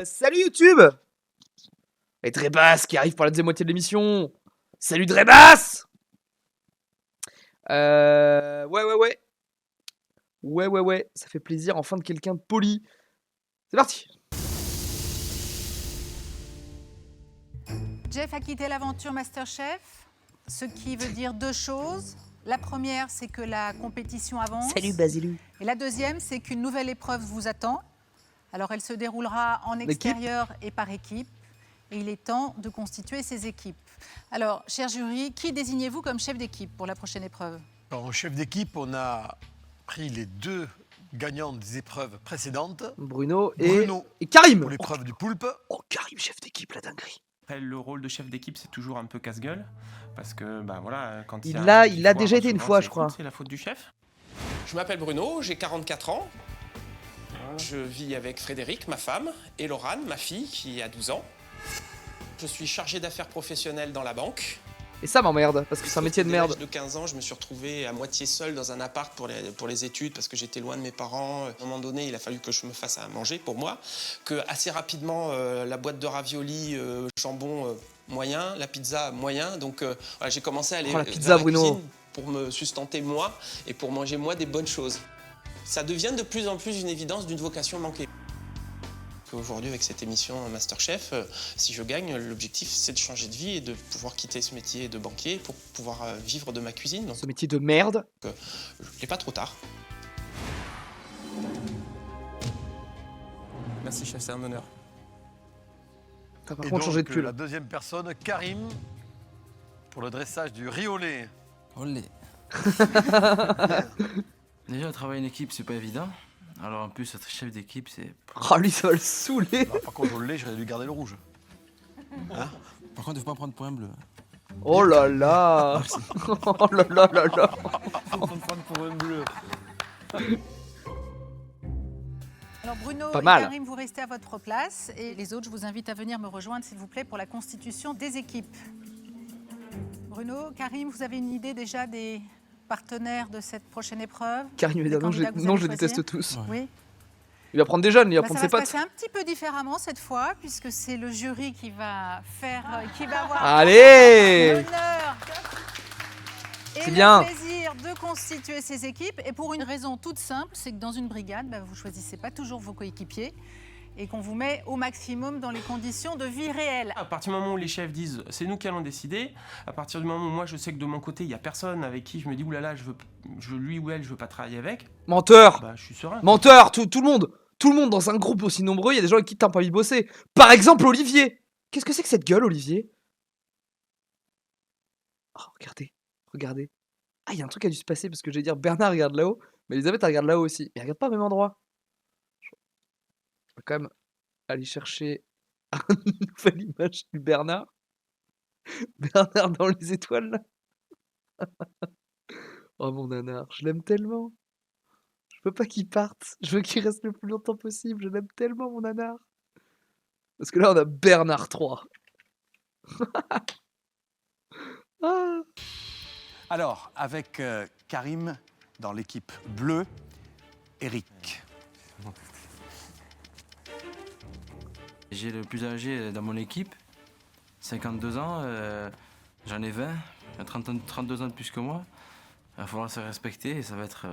Salut YouTube. Et Drébas qui arrive pour la deuxième moitié de l'émission. Salut Drébas. Ouais, ça fait plaisir enfin de quelqu'un de poli. C'est parti. Jeff a quitté l'aventure Masterchef, ce qui veut dire deux choses. La première, c'est que la compétition avance. Salut Basilou. Et la deuxième, c'est qu'une nouvelle épreuve vous attend. Alors, elle se déroulera en extérieur et par équipe. Et il est temps de constituer ces équipes. Alors, cher jury, qui désignez-vous comme chef d'équipe pour la prochaine épreuve? En chef d'équipe, on a pris les deux gagnants des épreuves précédentes. Bruno et pour Karim. l'épreuve du poulpe. Oh, Karim, chef d'équipe, la dinguerie. Après, le rôle de chef d'équipe, c'est toujours un peu casse-gueule. Parce que, bah voilà, quand Il a déjà été une fois, je crois. C'est la faute du chef. Je m'appelle Bruno, j'ai 44 ans. Je vis avec Frédéric, ma femme, et Laurane, ma fille, qui a 12 ans. Je suis chargé d'affaires professionnelles dans la banque. Et ça m'emmerde, parce que c'est un métier de merde. À l'âge de 15 ans, je me suis retrouvé à moitié seul dans un appart pour les études, parce que j'étais loin de mes parents. À un moment donné, il a fallu que je me fasse à manger pour moi. Que assez rapidement, la boîte de raviolis, jambon moyen, la pizza moyen. Donc voilà, j'ai commencé à aller la pizza, vers la Bruno. cuisine pour me sustenter moi et pour manger moi des bonnes choses. Ça devient de plus en plus une évidence d'une vocation manquée. Aujourd'hui, avec cette émission Masterchef, si je gagne, l'objectif c'est de changer de vie et de pouvoir quitter ce métier de banquier pour pouvoir vivre de ma cuisine. Donc, Ce métier de merde. il n'est pas trop tard. Merci chef, c'est un honneur. T'as par Et contre changé de donc, pull. la deuxième personne, Karim, pour le dressage du riz au lait. Olé. Déjà, travailler en équipe, c'est pas évident. Alors en plus, être chef d'équipe, c'est... Oh, lui, ça va le saouler. Par contre, au lait, j'aurais dû garder le rouge. Par contre, il faut pas prendre point bleu. Oh là là. Oh là là là là. Faut pas prendre pour un bleu. Alors, Bruno Pas et mal. Karim, vous restez à votre place. Et les autres, je vous invite à venir me rejoindre, s'il vous plaît, pour la constitution des équipes. Bruno, Karim, vous avez une idée déjà des partenaires de cette prochaine épreuve? Karim va dire non, candidats que vous non, allez je déteste choisir tous. Oui. Il va prendre des jeunes, il va Bah, prendre ça ses va se potes. passer un petit peu différemment cette fois, puisque c'est le jury qui va avoir Allez. l'honneur et C'est le bien. plaisir de constituer ces équipes. Et pour une raison toute simple, c'est que dans une brigade, bah, vous choisissez pas toujours vos coéquipiers et qu'on vous met au maximum dans les conditions de vie réelle. À partir du moment où les chefs disent c'est nous qui allons décider, à partir du moment où moi je sais que de mon côté il n'y a personne avec qui je me dis oulala, lui ou elle, je veux pas travailler avec, Menteur. bah je suis serein. Menteur. Tout le monde dans un groupe aussi nombreux, il y a des gens avec qui t'as pas envie de bosser. Par exemple, Olivier. Qu'est-ce que c'est que cette gueule, Olivier? Oh, regardez. Ah, il y a un truc qui a dû se passer parce que je vais dire Bernard regarde là-haut, mais Elisabeth elle regarde là-haut aussi. Mais elle regarde pas au même endroit. Je vais quand même aller chercher une nouvelle image du Bernard. Bernard dans les étoiles là. Oh mon nanar, je l'aime tellement. Je veux pas qu'il parte. Je veux qu'il reste le plus longtemps possible. Je l'aime tellement mon nanar. Parce que là on a Bernard 3. Ah. Alors, avec Karim dans l'équipe bleue, Eric. J'ai le plus âgé dans mon équipe, 52 ans, j'en ai 20, il a 32 ans de plus que moi. Il va falloir se respecter et ça va être...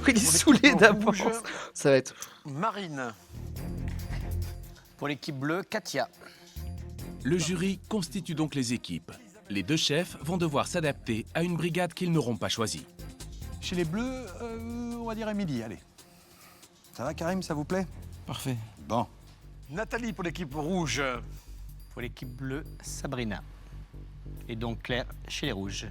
Il est Pour saoulé l'équipe d'avance. rouge. Ça va être... Marine. Pour l'équipe bleue, Katia. Le jury constitue donc les équipes. Les deux chefs vont devoir s'adapter à une brigade qu'ils n'auront pas choisie. Chez les bleus, on va dire Émilie, allez. Ça va, Karim, ça vous plaît? Parfait. Bon. Nathalie pour l'équipe rouge. Pour l'équipe bleue, Sabrina. Et donc Claire chez les rouges.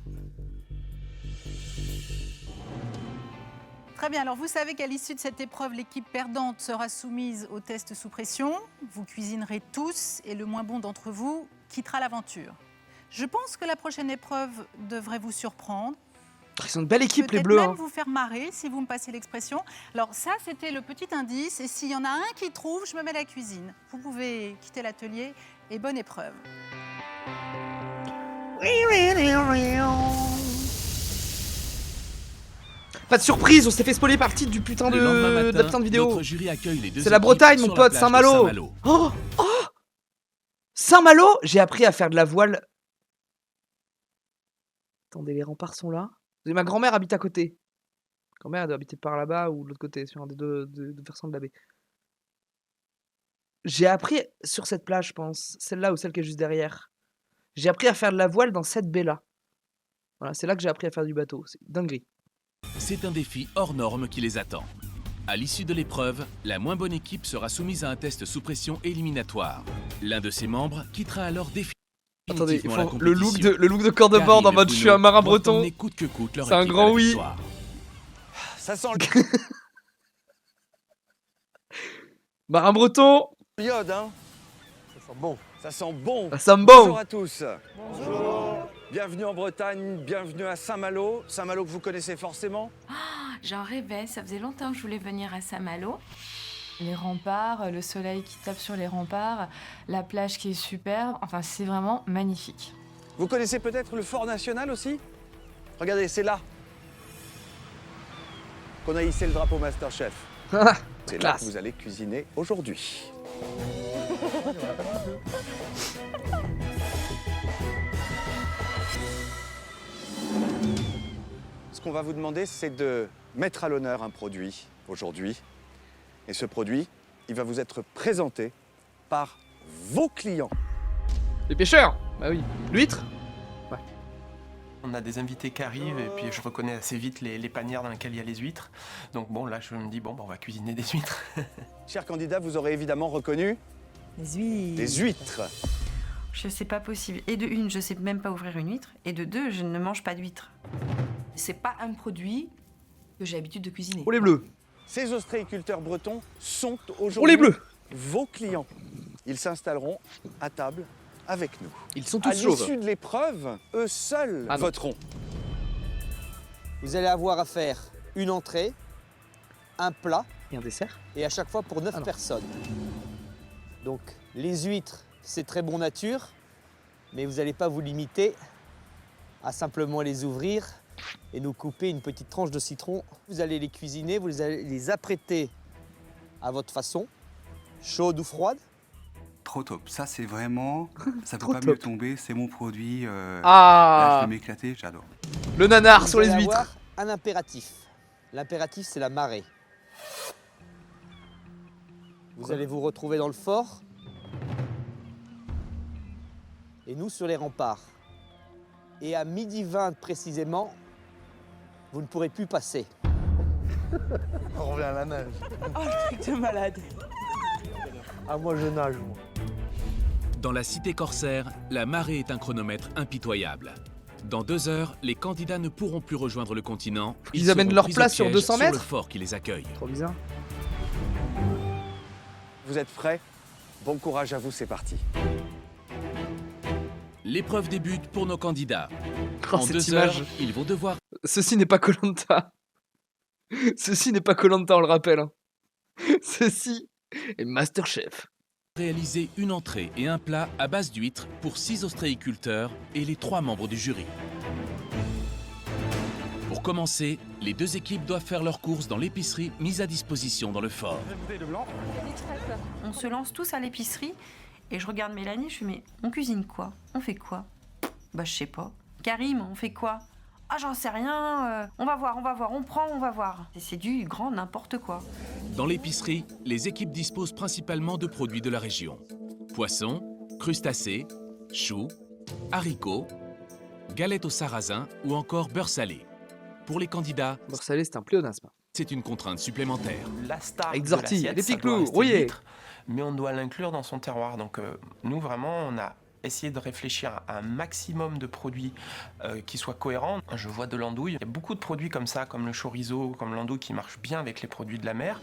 Très bien, alors vous savez qu'à l'issue de cette épreuve, l'équipe perdante sera soumise au test sous pression. Vous cuisinerez tous et le moins bon d'entre vous quittera l'aventure. Je pense que la prochaine épreuve devrait vous surprendre. Ils sont une belle équipe les Peut-être bleus. même Hein. vous faire marrer, si vous me passez l'expression. Alors ça, c'était le petit indice. Et s'il y en a un qui trouve, je me mets à la cuisine. Vous pouvez quitter l'atelier et bonne épreuve. Pas de surprise, on s'est fait spoiler par le titre du putain Le lendemain de la matin, putain de vidéo. notre jury accueille les deux C'est la équipes Bretagne, sur mon la pote, plage de Saint-Malo. Saint-Malo. Oh, oh, Saint-Malo, j'ai appris à faire de la voile. Attendez, les remparts sont là. Ma grand-mère habite à côté. Ma grand-mère elle doit habiter par là-bas ou de l'autre côté, sur un des deux versants de la baie. J'ai appris sur cette plage, je pense, celle-là ou celle qui est juste derrière. J'ai appris à faire de la voile dans cette baie-là. Voilà, c'est là que j'ai appris à faire du bateau. C'est dinguerie. C'est un défi hors norme qui les attend. À l'issue de l'épreuve, la moins bonne équipe sera soumise à un test sous pression éliminatoire. L'un de ses membres quittera alors Attendez, définitivement la le look compétition. de corps de bord en mode je suis un marin breton. Coûte que coûte leur C'est un équipe grand à la oui. victoire. Ça sent le Marin breton, iode, hein. Ça sent bon. Ça sent bon. ça sent Bonjour bon. à tous. Bonjour. Bienvenue en Bretagne, bienvenue à Saint-Malo. Saint-Malo que vous connaissez forcément. J'en rêvais, ça faisait longtemps que je voulais venir à Saint-Malo. Les remparts, le soleil qui tape sur les remparts, la plage qui est superbe, enfin c'est vraiment magnifique. Vous connaissez peut-être le Fort National aussi? Regardez, c'est là qu'on a hissé le drapeau Masterchef. C'est là Classe. que vous allez cuisiner aujourd'hui. Ce qu'on va vous demander, c'est de mettre à l'honneur un produit aujourd'hui. Et ce produit, il va vous être présenté par vos clients. Les pêcheurs. Bah oui. L'huître. On a des invités qui arrivent et puis je reconnais assez vite les panières dans lesquelles il y a les huîtres. Donc bon, là je me dis, bon, bah, on va cuisiner des huîtres. Chers candidats, vous aurez évidemment reconnu Les huîtres. des huîtres. C'est pas possible. Et de une, je sais même pas ouvrir une huître. Et de deux, je ne mange pas d'huîtres. C'est pas un produit que j'ai l'habitude de cuisiner. Oh les bleus. Ces ostréiculteurs bretons sont Oh les aujourd'hui bleus. vos clients. Ils s'installeront à table avec nous. Ils sont À tous chauves. l'issue de l'épreuve, eux seuls Ah non. voteront. Vous allez avoir à faire une entrée, un plat, Et un dessert. et à chaque fois pour 9 Ah non. personnes. Donc les huîtres, c'est très bon nature, mais vous n'allez pas vous limiter à simplement les ouvrir et nous couper une petite tranche de citron. Vous allez les cuisiner, vous allez les apprêter à votre façon, chaude ou froide. Trop top, ça c'est vraiment, ça peut Trop pas top. mieux tomber, c'est mon produit, là je Ah. vais m'éclater, j'adore. Le nanar Vous sur les allez huîtres. avoir un impératif. L'impératif, c'est la marée. Vous allez vous retrouver dans le fort et nous sur les remparts. Et à 12h20 précisément, vous ne pourrez plus passer. On revient à la nage. Oh, le truc de malade. Ah, moi je nage, moi. Dans la cité corsaire, la marée est un chronomètre impitoyable. Dans 2 heures, les candidats ne pourront plus rejoindre le continent. Ils amènent seront leur pris au place sur piège 200 sur le mètres fort qui les accueille. Trop bizarre. Vous êtes prêts? Bon courage à vous, c'est parti. L'épreuve débute pour nos candidats. Oh, En cette 2 image. heures, ils vont devoir Ceci n'est pas Koh-Lanta. Ceci n'est pas Koh-Lanta, on le rappelle. hein. Ceci est Masterchef. réaliser une entrée et un plat à base d'huîtres pour 6 ostréiculteurs et les 3 membres du jury. Pour commencer, les 2 équipes doivent faire leurs courses dans l'épicerie mise à disposition dans le fort. On se lance tous à l'épicerie et je regarde Mélanie, je fais mais on cuisine quoi? On fait quoi? Bah je sais pas. Karim, on fait quoi? Ah j'en sais rien, on va voir, on prend, on va voir. Et c'est du grand n'importe quoi. Dans l'épicerie, les équipes disposent principalement de produits de la région. Poissons, crustacés, choux, haricots, galettes au sarrasin ou encore beurre salé. Pour les candidats, Beurre salé, c'est un pléonasme. c'est une contrainte supplémentaire. La star Avec de des orties, l'assiette, des ça petits doit clous, rester rouillés. l'huître, mais on doit l'inclure dans son terroir. Donc nous, vraiment, on a essayé de réfléchir à un maximum de produits qui soient cohérents. Je vois de l'andouille. Il y a beaucoup de produits comme ça, comme le chorizo, comme l'andouille, qui marchent bien avec les produits de la mer.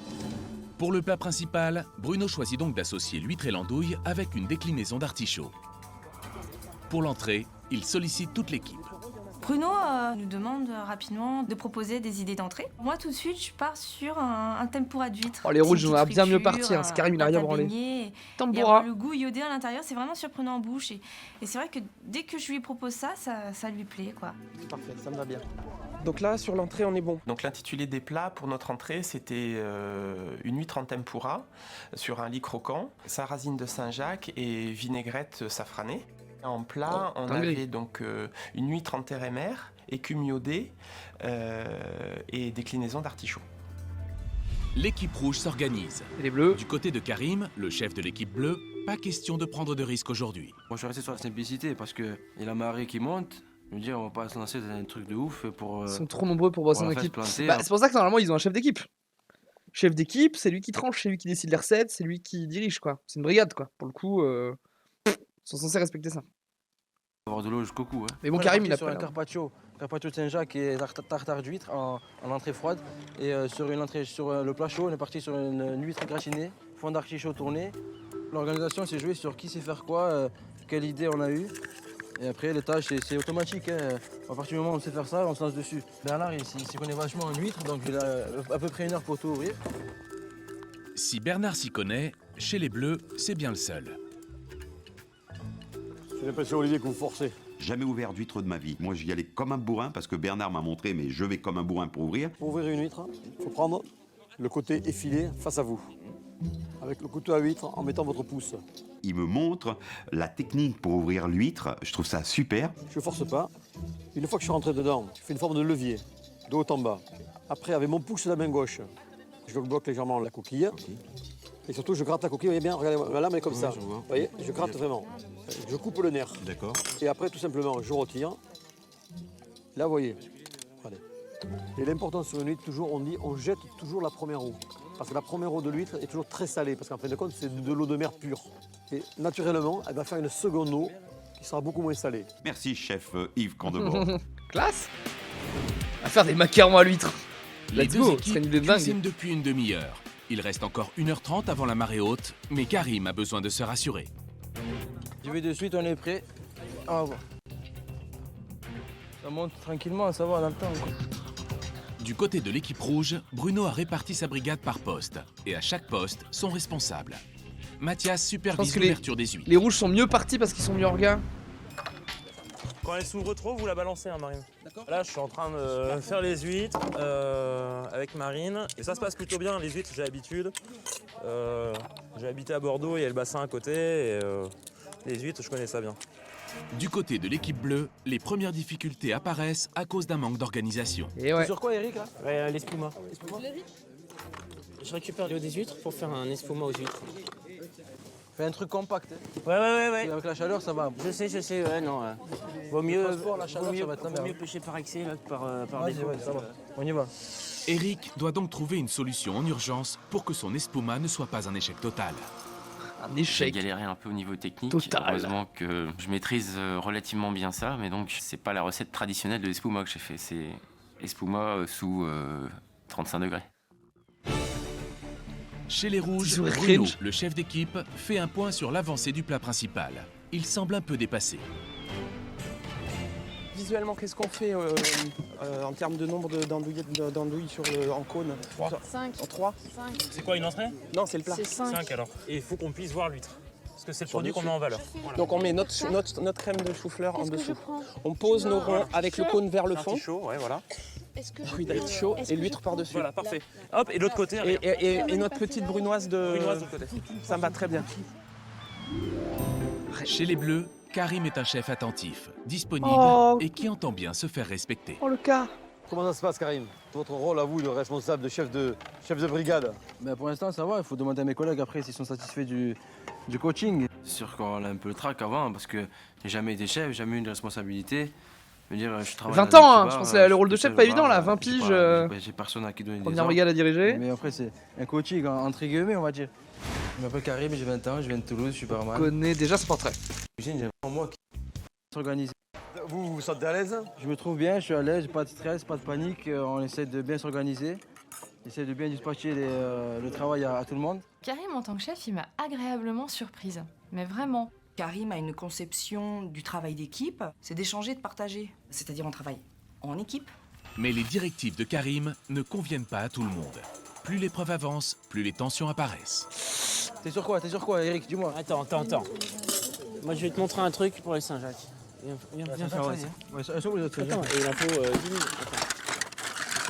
Pour le plat principal, Bruno choisit donc d'associer l'huître et l'andouille avec une déclinaison d'artichaut. Pour l'entrée, il sollicite toute l'équipe. Bruno nous demande rapidement de proposer des idées d'entrée. Moi tout de suite je pars sur un tempura d'huître. Oh, les rouges Petite vont bien mieux friture, partir, hein, c'est Karim, il a rien pâte à branlé. beignet, et Tempura. avoir le goût iodé à l'intérieur, c'est vraiment surprenant en bouche. Et c'est vrai que dès que je lui propose ça, ça lui plaît quoi. Parfait, ça me va bien. Donc là, sur l'entrée, on est bon. Donc l'intitulé des plats pour notre entrée, c'était une huître en tempura sur un lit croquant, sarrasine de Saint-Jacques et vinaigrette safranée. En plat, on avait donc une huître en terre et mer, écume iodée et déclinaison d'artichaut. L'équipe rouge s'organise. Et les bleus? Du côté de Karim, le chef de l'équipe bleue, pas question de prendre de risques aujourd'hui. Moi, je suis resté sur la simplicité parce qu'il y a la marée qui monte. Je veux dire, on va pas se lancer dans un truc de ouf pour. Ils sont trop nombreux pour bosser en équipe. Planter, Bah, c'est pour ça que normalement, ils ont un chef d'équipe. Chef d'équipe, c'est lui qui tranche, c'est lui qui décide les recettes, c'est lui qui dirige, quoi. C'est une brigade, quoi. Pour le coup, ils sont censés respecter ça. Avoir de l'eau jusqu'au cou. Hein. Mais bon, Karim, il a sur pas un l'air. carpaccio de Saint-Jacques et tartare d'huître en entrée froide. Et sur le plat chaud, on est parti sur une huître gratinée, fond d'artichaut tourné. L'organisation s'est jouée sur qui sait faire quoi, quelle idée on a eue. Et après, les tâches, c'est automatique. Hein. À partir du moment où on sait faire ça, on se lance dessus. Bernard, il s'y connaît vachement en huître, donc il a à peu près 1 heure pour tout ouvrir. Si Bernard s'y connaît, chez les Bleus, c'est bien le seul. J'ai l'impression, Olivier, que vous forcez. Jamais ouvert d'huître de ma vie. Moi, j'y allais comme un bourrin parce que Bernard m'a montré, mais je vais comme un bourrin pour ouvrir. Pour ouvrir une huître, il faut prendre le côté effilé face à vous, avec le couteau à huître en mettant votre pouce. Il me montre la technique pour ouvrir l'huître. Je trouve ça super. Je ne force pas. Une fois que je suis rentré dedans, je fais une forme de levier, de haut en bas. Après, avec mon pouce de la main gauche, je bloque légèrement la coquille. Et surtout, je gratte la coquille. Vous voyez bien, regardez, la lame est comme ça. Vous voyez, je gratte vraiment. Je coupe le nerf. D'accord. Et après, tout simplement, je retire. Là, vous voyez. Regardez. Et l'important sur une huître, toujours, on dit, on jette toujours la première roue. Parce que la première eau de l'huître est toujours très salée. Parce qu'en fin de compte, c'est de l'eau de mer pure. Et naturellement, elle va faire une seconde eau qui sera beaucoup moins salée. Merci, chef Yves Candebord. Classe. À faire des macarons à l'huître. Les Let's deux go, équipes c'est une idée de cuisinent dingue. depuis une demi-heure. Il reste encore 1h30 avant la marée haute, mais Karim a besoin de se rassurer. Je vais de suite, on est prêt. Ah, bon. Ça monte tranquillement, ça va dans le temps. Quoi. Du côté de l'équipe rouge, Bruno a réparti sa brigade par poste. Et à chaque poste, son responsable. Mathias Je pense supervise que l'ouverture des huîtres. les rouges sont mieux partis parce qu'ils sont mieux orgas. Quand elle s'ouvre trop, vous la balancez, hein, Marine. Là, je suis en train de faire les huîtres avec Marine. Et ça se passe plutôt bien. Les huîtres, j'ai l'habitude. J'ai habité à Bordeaux, il y a le bassin à côté. Et les huîtres, je connais ça bien. Du côté de l'équipe bleue, les premières difficultés apparaissent à cause d'un manque d'organisation. Et ouais. Sur quoi, Eric là L'espuma. Je récupère l'eau des huîtres pour faire un espuma aux huîtres. Fais un truc compact. Hein. Ouais. Avec la chaleur, ça va. Je sais, ouais, non. Vaut mieux, la chaleur, ça va être la merde. pêcher par excès là, que par Vas-y, défaut. ouais, ça va. On y va. Eric doit donc trouver une solution en urgence pour que son espuma ne soit pas un échec total. Un J'ai échec. galéré un peu au niveau technique. Total. Heureusement que je maîtrise relativement bien ça, mais donc c'est pas la recette traditionnelle de l'espuma que j'ai fait. C'est espuma sous 35 degrés. Chez les rouges, Ils sont Bruno, cringe. le chef d'équipe, fait un point sur l'avancée du plat principal. Il semble un peu dépassé. Visuellement, qu'est-ce qu'on fait en termes de nombre d'andouilles en cône? 3. 5. En 3. 5. C'est quoi une entrée? Non, c'est le plat. C'est 5. 5 alors. Et il faut qu'on puisse voir l'huître. Parce que c'est le produit qu'on met en valeur. Voilà. Donc on met notre crème de chou-fleur en Qu'est-ce que je dessous. prends? On pose nos ronds avec le cône vers le fond. Chaud, ouais, voilà. Est-ce que Fruits d'artichaut et l'huître par-dessus. Voilà, parfait. Hop, et l'autre côté, Et notre petite brunoise de l'autre côté. Ça me va très bien. Chez les bleus, Karim est un chef attentif, disponible Oh. et qui entend bien se faire respecter. Oh le cas. Comment ça se passe, Karim? Votre rôle à vous de responsable, de chef de brigade? Ben, pour l'instant, ça va. Il faut demander à mes collègues après s'ils sont satisfaits du coaching. C'est sûr qu'on a un peu le trac avant parce que j'ai jamais été chef, jamais eu de responsabilité. Je veux dire, je travaille 20 avec ans, hein, Cuba, je pense que le rôle de suis chef tout pas seul au évident bar, là, 20 j'ai piges. pas- J'ai personne à qui donner des Première ordres. brigade à diriger. Mais après, c'est un coaching entre guillemets, on va dire. Je m'appelle Karim, j'ai 20 ans, je viens de Toulouse, je suis barman. Connais déjà ce portrait. J'ai vraiment moi qui s'organise. Vous vous sentez à l'aise? Je me trouve bien, je suis à l'aise, pas de stress, pas de panique. On essaie de bien s'organiser. On essaie de bien dispatcher le travail à tout le monde. Karim, en tant que chef, il m'a agréablement surprise. Mais vraiment. Karim a une conception du travail d'équipe, c'est d'échanger, de partager. C'est-à-dire on travaille en équipe. Mais les directives de Karim ne conviennent pas à tout le monde. Plus l'épreuve avance, plus les tensions apparaissent. T'es sur quoi, Eric? Dis-moi. Attends. Moi, je vais te montrer un truc pour les Saint-Jacques. Viens faire, vas-y. Ouais, elles sont où les autres? Attends, et il en faut 10 minutes. Attends.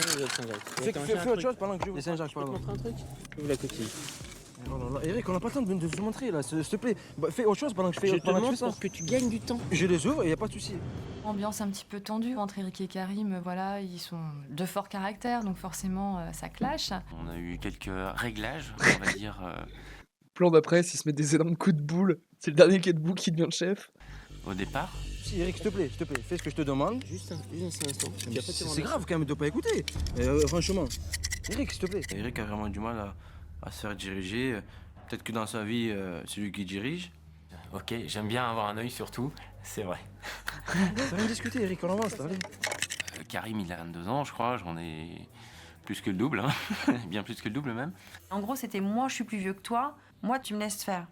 Fais autre chose pendant que je... Les Saint-Jacques, Je peux te montrer un truc? Ouvre la coquille. Oh là là, Eric, on n'a pas le temps de se montrer là, s'il te plaît. Bah, fais autre chose pendant que je fais, Je te pendant que demande je fais ça. pour que tu gagnes du temps. Je les ouvre et y a pas de souci. Ambiance un petit peu tendue entre Eric et Karim, voilà, ils sont de fort caractère, donc forcément ça clash. On a eu quelques réglages, on va dire, Plan d'après, s'il se met des énormes coups de boule. C'est le dernier qui est debout qui devient le chef. au départ. Si, Eric, s'il te plaît, fais ce que je te demande. Juste un instant. C'est grave quand même de pas écouter. Franchement. Eric, s'il te plaît. Eric a vraiment du mal à se faire diriger. Peut-être que dans sa vie, c'est lui qui dirige. Ok, j'aime bien avoir un œil sur tout, c'est vrai. Faut rien discuter, Eric, on avance, allez. Karim, il a 22 ans, je crois, j'en ai plus que le double, hein. Bien plus que le double même. En gros, c'était moi, je suis plus vieux que toi, moi, tu me laisses faire.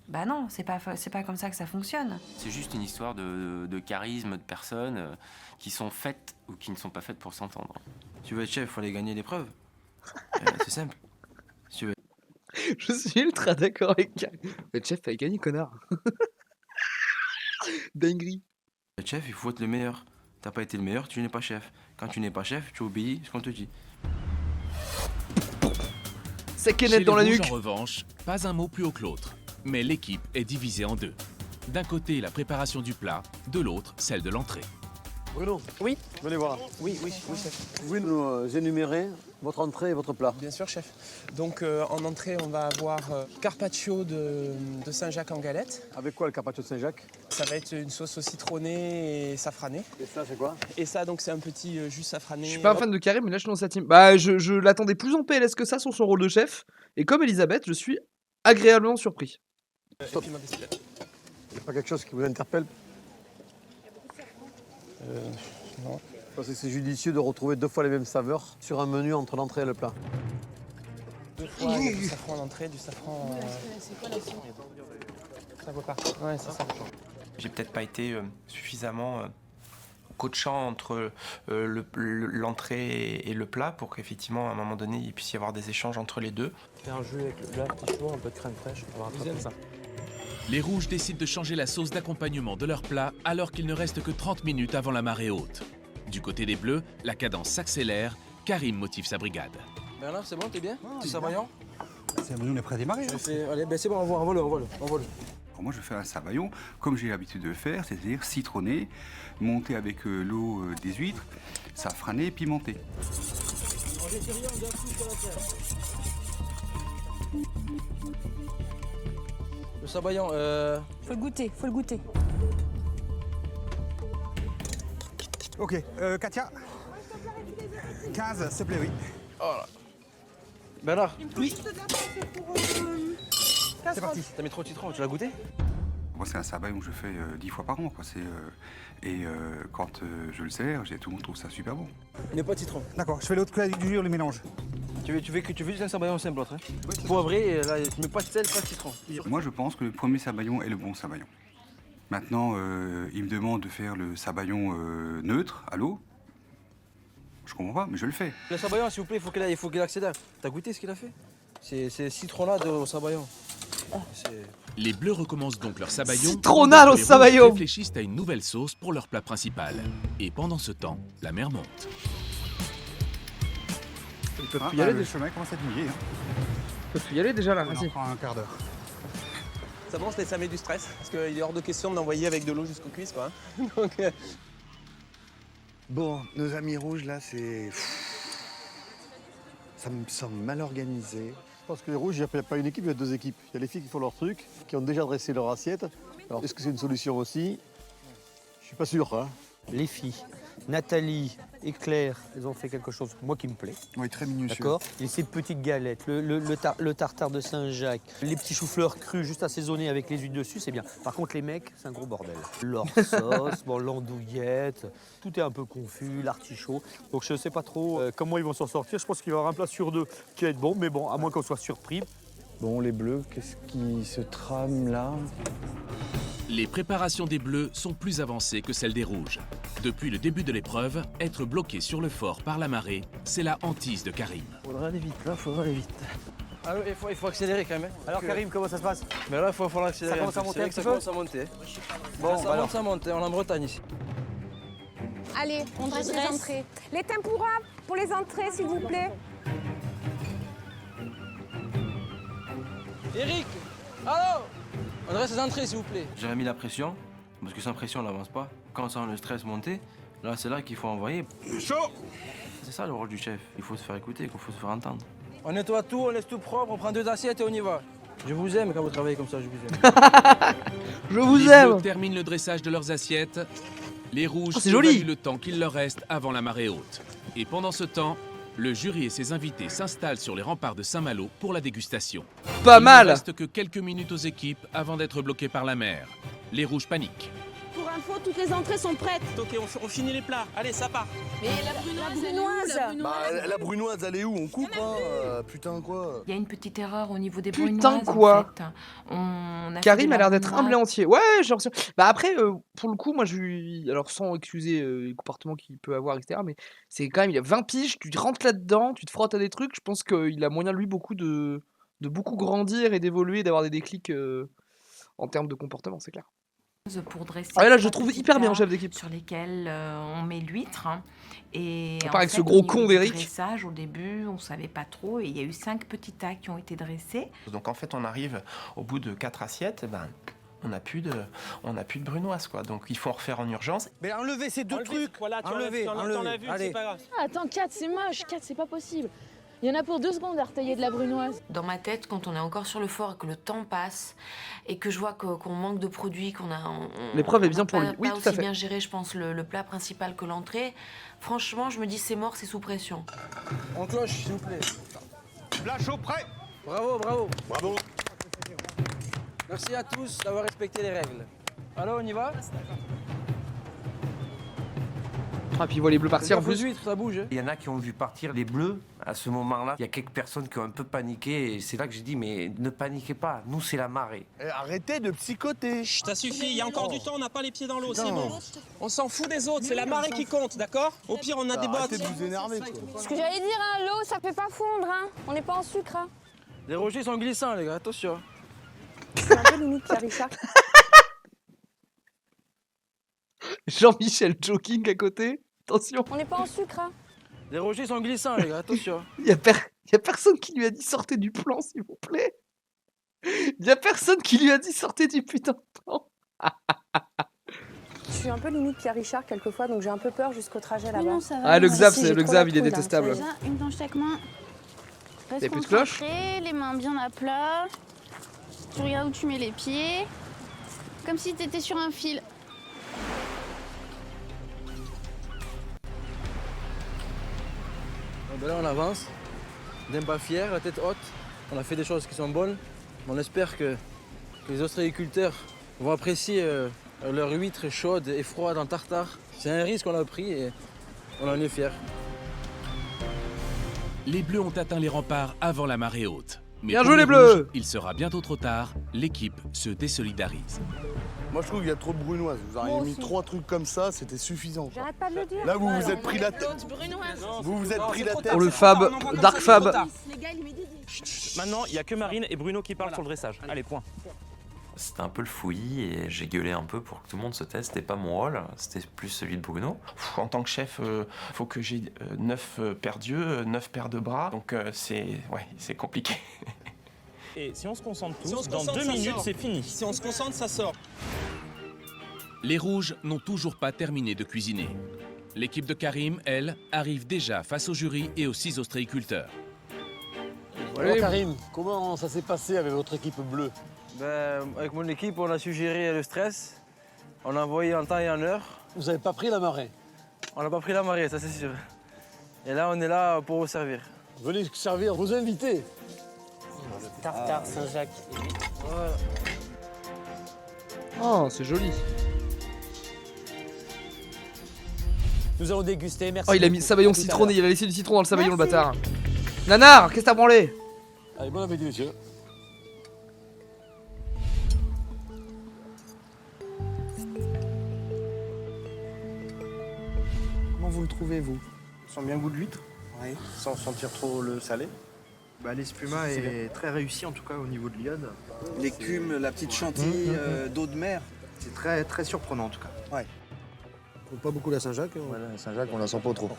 Bah non, c'est pas comme ça que ça fonctionne. C'est juste une histoire de charisme, de personnes qui sont faites ou qui ne sont pas faites pour s'entendre. Tu veux être chef, il faut aller gagner l'épreuve. C'est simple. Si tu veux... Je suis ultra d'accord avec Karim. Le chef avait gagné, connard. Dinguerie. Être chef, il faut être le meilleur. T'as pas été le meilleur, tu n'es pas chef. Quand tu n'es pas chef, tu obéis ce qu'on te dit. C'est Chez Kenneth les dans la rouges, nuque. en revanche, pas un mot plus haut que l'autre. Mais l'équipe est divisée en deux. D'un côté, la préparation du plat, de l'autre, celle de l'entrée. Bruno, Oui. venez voir. Oui, chef. Vous pouvez nous énumérer votre entrée et votre plat? Bien sûr, chef. Donc, en entrée, on va avoir carpaccio de Saint-Jacques en galette. Avec quoi le carpaccio de Saint-Jacques? Ça va être une sauce au citronné et safranée. Et ça, c'est quoi? Et ça, donc, c'est un petit jus safrané. Je suis pas un fan de Karim, mais là je suis dans sa team. Bah, je l'attendais plus en PLS que ça sur son rôle de chef. Et comme Elisabeth, je suis agréablement surpris. Stop. C'est pas quelque chose qui vous interpelle? Non. Parce que c'est judicieux de retrouver 2 fois les mêmes saveurs sur un menu entre l'entrée et le plat. 2 fois, il y a du safran à l'entrée, du safran... C'est quoi la sauce? Ça vaut pas. Ouais, c'est ça. J'ai peut-être pas été suffisamment coachant entre l'entrée et le plat pour qu'effectivement, à un moment donné, il puisse y avoir des échanges entre les deux. Faire un jus avec le petit chaud, un peu de crème fraîche. On va rattraper ça. Les rouges décident de changer la sauce d'accompagnement de leur plat alors qu'il ne reste que 30 minutes avant la marée haute. Du côté des bleus, la cadence s'accélère, Karim motive sa brigade. Bernard, c'est bon, t'es bien? Petit sabayon? Nous, on est prêt à démarrer. Allez, ben c'est bon, envole. Moi, je fais un sabayon comme j'ai l'habitude de le faire, c'est-à-dire citronné, monté avec l'eau des huîtres, safrané, pimenté. Le sabayon, Faut le goûter. Ok, Katia 15, s'il te plaît, oui. Bernard, C'est parti. t'as mis trop de citron, tu l'as goûté? Moi, c'est un sabayon que je fais 10 fois par an, quoi. Quand je le sers, tout le monde trouve ça super bon. Il n'y a pas de citron. D'accord, je fais l'autre cuillère du jus, le mélange. Tu veux juste un sabayon simple, l'autre, hein? Poivré, et là, tu mets pas de sel, pas de citron. Moi, je pense que le premier sabayon est le bon sabayon. Maintenant, il me demande de faire le sabayon neutre, à l'eau. Je comprends pas, mais je le fais. Le sabayon, s'il vous plaît, il faut qu'il accélère. T'as goûté ce qu'il a fait? C'est citronade au sabayon. Les bleus recommencent donc leur sabayon. Citronade au Les rouges sabayon. réfléchissent à une nouvelle sauce pour leur plat principal. Et pendant ce temps, la mer monte. Ils peuvent plus y aller. Le chemin commence à être mouillé. Ils peuvent plus y aller déjà là, On vas-y. en prend un quart d'heure. Ça bon, ça met du stress, parce qu'il est hors de question de l'envoyer avec de l'eau jusqu'aux cuisses, quoi. Donc, Bon, nos amis rouges, là, c'est... Ça me semble mal organisé. Je pense que les rouges, il n'y a pas une équipe, il y a 2 équipes. Il y a les filles qui font leur truc, qui ont déjà dressé leur assiette. Alors, est-ce que c'est une solution aussi? Je suis pas sûr, hein. Les filles, Nathalie et Claire, elles ont fait quelque chose, moi, qui me plaît. Oui, très minutieux. D'accord. Et ces petites galettes, le tartare de Saint-Jacques, les petits choux-fleurs crus juste assaisonnés avec les huiles dessus, c'est bien. Par contre, les mecs, c'est un gros bordel. Leur sauce, bon, l'andouillette, tout est un peu confus, l'artichaut. Donc je ne sais pas trop comment ils vont s'en sortir. Je pense qu'il va y avoir un plat sur 2 qui va être bon, mais bon, à moins qu'on soit surpris. Bon, les bleus, qu'est-ce qui se trame là? Les préparations des bleus sont plus avancées que celles des rouges. Depuis le début de l'épreuve, être bloqué sur le fort par la marée, c'est la hantise de Karim. Faudra aller vite, là, faudra aller vite. Ah, il faut accélérer quand même. Alors Karim, comment ça se passe? Mais là, il faut accélérer. Ça commence à monter un petit peu? Ça commence à monter. Bon, ça monte, on est en Bretagne ici. Allez, on dresse les entrées. Les tempura pour les entrées, s'il vous plaît. Eric, allô? On dresse les entrées, s'il vous plaît. J'aurais mis la pression, parce que sans pression, on n'avance pas. Quand on sent le stress monter, là, c'est là qu'il faut envoyer. Chaud! C'est ça le rôle du chef. Il faut se faire écouter, il faut se faire entendre. On nettoie tout, on laisse tout propre, on prend 2 assiettes et on y va. Je vous aime quand vous travaillez comme ça, je vous aime. Je vous Les aime. bleus terminent le dressage de leurs assiettes. Les rouges c'est joli. évaluent le temps qu'il leur reste avant la marée haute. Et pendant ce temps, le jury et ses invités s'installent sur les remparts de Saint-Malo pour la dégustation. Pas Il mal. ne reste que quelques minutes aux équipes avant d'être bloqués par la mer. Les rouges paniquent. Pour info, toutes les entrées sont prêtes. Ok, on finit les plats. Allez, ça part. Mais la brunoise. Bah, la brunoise, elle est où? On coupe, hein? Putain, quoi. Il y a une petite erreur au niveau des Putain, brunoises. quoi. En fait. On a Karim fait a de la l'air d'être brunoise. humble et entier. Ouais, j'ai l'impression. Bah après, pour le coup, moi, je lui. Alors, sans excuser les comportements qu'il peut avoir, etc. Mais c'est quand même, il a 20 piges, tu te rentres là-dedans, tu te frottes à des trucs. Je pense qu'il a moyen, lui, beaucoup de beaucoup grandir et d'évoluer, d'avoir des déclics en termes de comportement, c'est clair. Pour dresser Ah ouais, là, je le 3 trouve petits hyper bien, plats chef d'équipe. sur lesquels on met l'huître. Et À en part avec ce fait, gros au niveau con du d'Eric. dressage, au début, on savait pas trop. Et il y a eu 5 petits tas qui ont été dressés. Donc en fait, on arrive au bout de 4 assiettes, ben, on n'a plus de brunoise, quoi. Donc il faut en refaire en urgence. Mais enlevez ces deux trucs. Voilà, tu Enlevez, t'en as enlevez. vu, Allez. c'est pas grave. Ah, attends, 4, c'est moche. 4, c'est pas possible. Il y en a pour 2 secondes à retailler de la brunoise. Dans ma tête, quand on est encore sur le fort et que le temps passe et que je vois qu'on manque de produits, qu'on a... L'épreuve est bien pour lui. Oui, pas tout à aussi fait. bien géré, je pense, le plat principal que l'entrée. Franchement, je me dis, c'est mort, c'est sous pression. On cloche, s'il vous plaît. Plat chaud prêt. Bravo, bravo. Bravo. Merci à tous d'avoir respecté les règles. Alors, on y va? Ah, puis il voit les bleus partir en Faites gaffe aux plus. huîtres, ça bouge. Il y en a qui ont vu partir les bleus à ce moment-là. Il y a quelques personnes qui ont un peu paniqué et c'est là que j'ai dit mais ne paniquez pas, nous c'est la marée. Arrêtez de psychoter. Ça suffit, il y a encore du temps, on n'a pas les pieds dans l'eau, c'est Putain. bon. On s'en fout des autres, c'est la marée qui compte, d'accord? Au pire, on a des bottes. Arrêtez de vous énerver, quoi. Ce que j'allais dire, hein, l'eau, ça fait pas fondre. Hein. On n'est pas en sucre. Hein. Les rochers sont glissants, les gars, attention. C'est un peu limite, Pierre Richard. Jean-Michel jogging à côté. Attention. On n'est pas en sucre. Hein. Les rochers sont glissants, les gars, attention. Il y a personne qui lui a dit sortez du plan, s'il vous plaît. Il y a personne qui lui a dit sortez du putain de plan. Je suis un peu limite Pierre Richard quelquefois, donc j'ai un peu peur jusqu'au trajet là-bas. non, ça va. Ah, le Si, Xav, si, c'est j'ai le trop Xav, la il est trouille, là. détestable. Déjà, une dans chaque main. Reste Y'a plus de cloche concentré, les mains bien à plat. Tu regardes où tu mets les pieds. Comme si t'étais sur un fil. Ben là, on avance. D'un pas fier, la tête haute. On a fait des choses qui sont bonnes. On espère que les ostréiculteurs vont apprécier leur huître chaude et froide en tartare. C'est un risque qu'on a pris et on en est fiers. Les bleus ont atteint les remparts avant la marée haute. Mais Bien pour joué, les rouges, bleus. il sera bientôt trop tard. L'équipe se désolidarise. Moi, je trouve qu'il y a trop de brunoise. Vous Moi auriez mis aussi. 3 trucs comme ça, c'était suffisant. quoi. J'arrête pas de le dire. Là, vous vous êtes pris la tête. Vous vous êtes pris la tête. Pour le Fab, Dark Fab. Maintenant, il n'y a que Marine et Bruno qui parlent sur le dressage. Allez, point. C'était un peu le fouillis et j'ai gueulé un peu pour que tout le monde se teste. C'était pas mon rôle, c'était plus celui de Bruno. En tant que chef, faut que j'ai 9 paires d'yeux, 9 paires de bras. Donc c'est compliqué. Et si on se concentre tous, Si on se dans concentre, 2 ça minutes, sort. c'est fini. Si on se concentre, ça sort. Les rouges n'ont toujours pas terminé de cuisiner. L'équipe de Karim, elle, arrive déjà face au jury et aux 6 ostréiculteurs. Alors Karim, comment ça s'est passé avec votre équipe bleue? Ben, avec mon équipe, on a su gérer le stress. On a envoyé en temps et en heure. Vous n'avez pas pris la marée? On n'a pas pris la marée, ça c'est sûr. Et là, on est là pour vous servir. Venez servir vos invités. Tartare, Saint-Jacques. Voilà. Oh, c'est joli. Nous allons déguster, merci. Oh, il a mis beaucoup. sabayon À tout à citronné, l'heure. il a laissé du citron dans le sabayon, le bâtard. Nanar, qu'est-ce que t'as branlé? Allez, bon appétit, monsieur. Comment vous le trouvez, vous? Ça sent bien le goût de l'huître, sans sentir trop le salé. L'espuma est très réussi, en tout cas au niveau de l'iode. L'écume, la petite chantilly d'eau de mer, c'est très, très surprenant en tout cas. Ouais. On pas beaucoup la Saint-Jacques. Voilà, la Saint-Jacques, on la sent pas trop.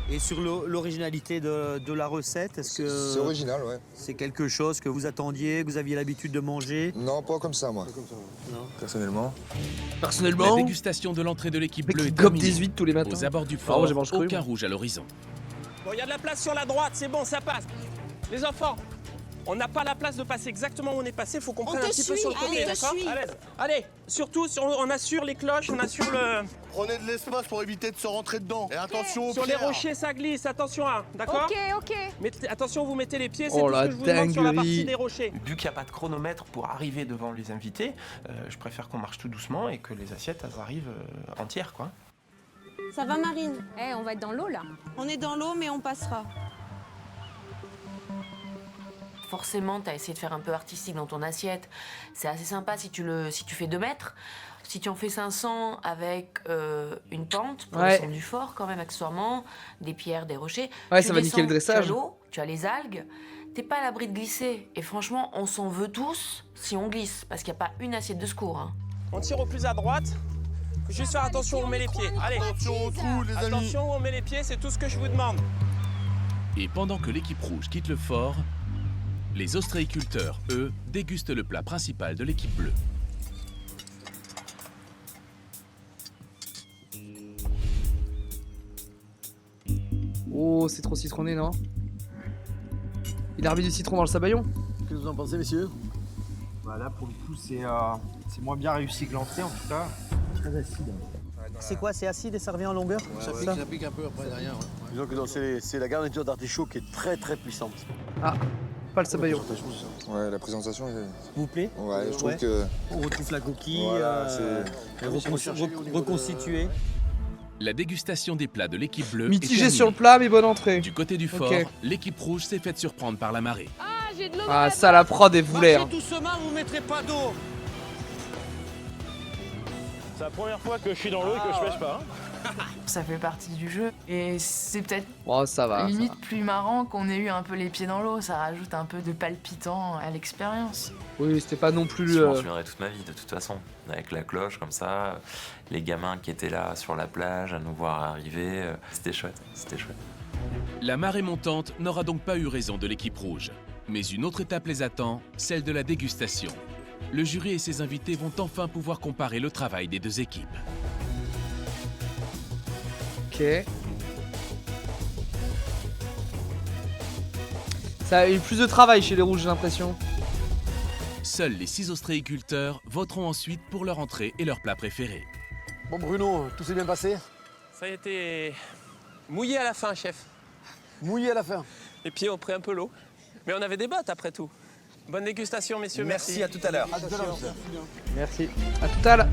Et sur l'originalité de la recette, est-ce que... C'est original, ouais. C'est quelque chose que vous attendiez, que vous aviez l'habitude de manger? Non, pas comme ça, moi. Non. Personnellement. La dégustation de l'entrée de l'équipe bleue est gobe terminée. 18 tous les matins. Aux abords du Ah, fort, moi, j'ai mangé cru, aucun moi. rouge à l'horizon. Bon, il y a de la place sur la droite, c'est bon, ça passe. Les enfants, on n'a pas la place de passer exactement où on est passé, il faut qu'on prenne un petit peu sur le côté, d'accord? Allez, surtout, on assure les cloches, on assure le... Prenez de l'espace pour éviter de se rentrer dedans. Et attention aux Sur les pierres. rochers, ça glisse, attention, hein, d'accord? Ok. Attention, vous mettez les pieds, c'est Oh tout ce la que je vous demande sur la partie dinguerie. des rochers. Vu qu'il n'y a pas de chronomètre pour arriver devant les invités, je préfère qu'on marche tout doucement et que les assiettes elles arrivent entières, quoi. Ça va, Marine? On va être dans l'eau là. On est dans l'eau, mais on passera. Forcément, tu as essayé de faire un peu artistique dans ton assiette. C'est assez sympa si tu fais 2 mètres. Si tu en fais 500 avec une pente, pour descendre du fort quand même accessoirement, des pierres, des rochers. Ouais, Tu ça va niquer le descends, dressage. Tu as l'eau, tu as les algues. T'es pas à l'abri de glisser. Et franchement, on s'en veut tous si on glisse, parce qu'il n'y a pas une assiette de secours. Hein. On tire au plus à droite. Faut juste faire attention où on met les pieds. Allez, Attention au trou, les amis. attention où on met les pieds, c'est tout ce que je vous demande. Et pendant que l'équipe rouge quitte le fort, les ostréiculteurs, eux, dégustent le plat principal de l'équipe bleue. Oh, c'est trop citronné, non? Il a remis du citron dans le sabayon? Qu'est-ce que vous en pensez, messieurs? Voilà, pour le coup, c'est moins bien réussi que l'entrée, en tout cas. Très acide. C'est quoi? C'est acide et ça revient en longueur? Ça pique un peu après derrière. Disons que c'est la garniture d'artichaut qui est très très puissante. Ah, pas le sabayon. Ouais, la présentation. Vous plaît? Ouais, je trouve que. On retrouve la coquille, Voilà, reconstituée. La dégustation des plats de l'équipe bleue Mitigé est sur le terminée. plat, mais bonne entrée. Du côté du fort, Ok. l'équipe rouge s'est faite surprendre par la marée. Ah, ça, la prod est voulée. Hein. doucement, vous mettrez pas d'eau. C'est la première fois que je suis dans l'eau et que je pêche pas. Ça fait partie du jeu. Et c'est peut-être Oh, ça va. limite ça va. plus marrant qu'on ait eu un peu les pieds dans l'eau. Ça rajoute un peu de palpitant à l'expérience. Oui, c'était pas non plus. Je m'en souviendrai toute ma vie, de toute façon. Avec la cloche, comme ça, les gamins qui étaient là sur la plage à nous voir arriver, c'était chouette, c'était chouette. La marée montante n'aura donc pas eu raison de l'équipe rouge. Mais une autre étape les attend, celle de la dégustation. Le jury et ses invités vont enfin pouvoir comparer le travail des 2 équipes. Ok. Ça a eu plus de travail chez les rouges, j'ai l'impression. Seuls les 6 ostréiculteurs voteront ensuite pour leur entrée et leur plat préféré. Bon, Bruno, tout s'est bien passé? Ça a été mouillé à la fin, chef. Mouillé à la fin. Les pieds ont pris un peu l'eau. Mais on avait des bottes après tout. Bonne dégustation, messieurs. Merci, à tout à l'heure. Merci. À tout à l'heure.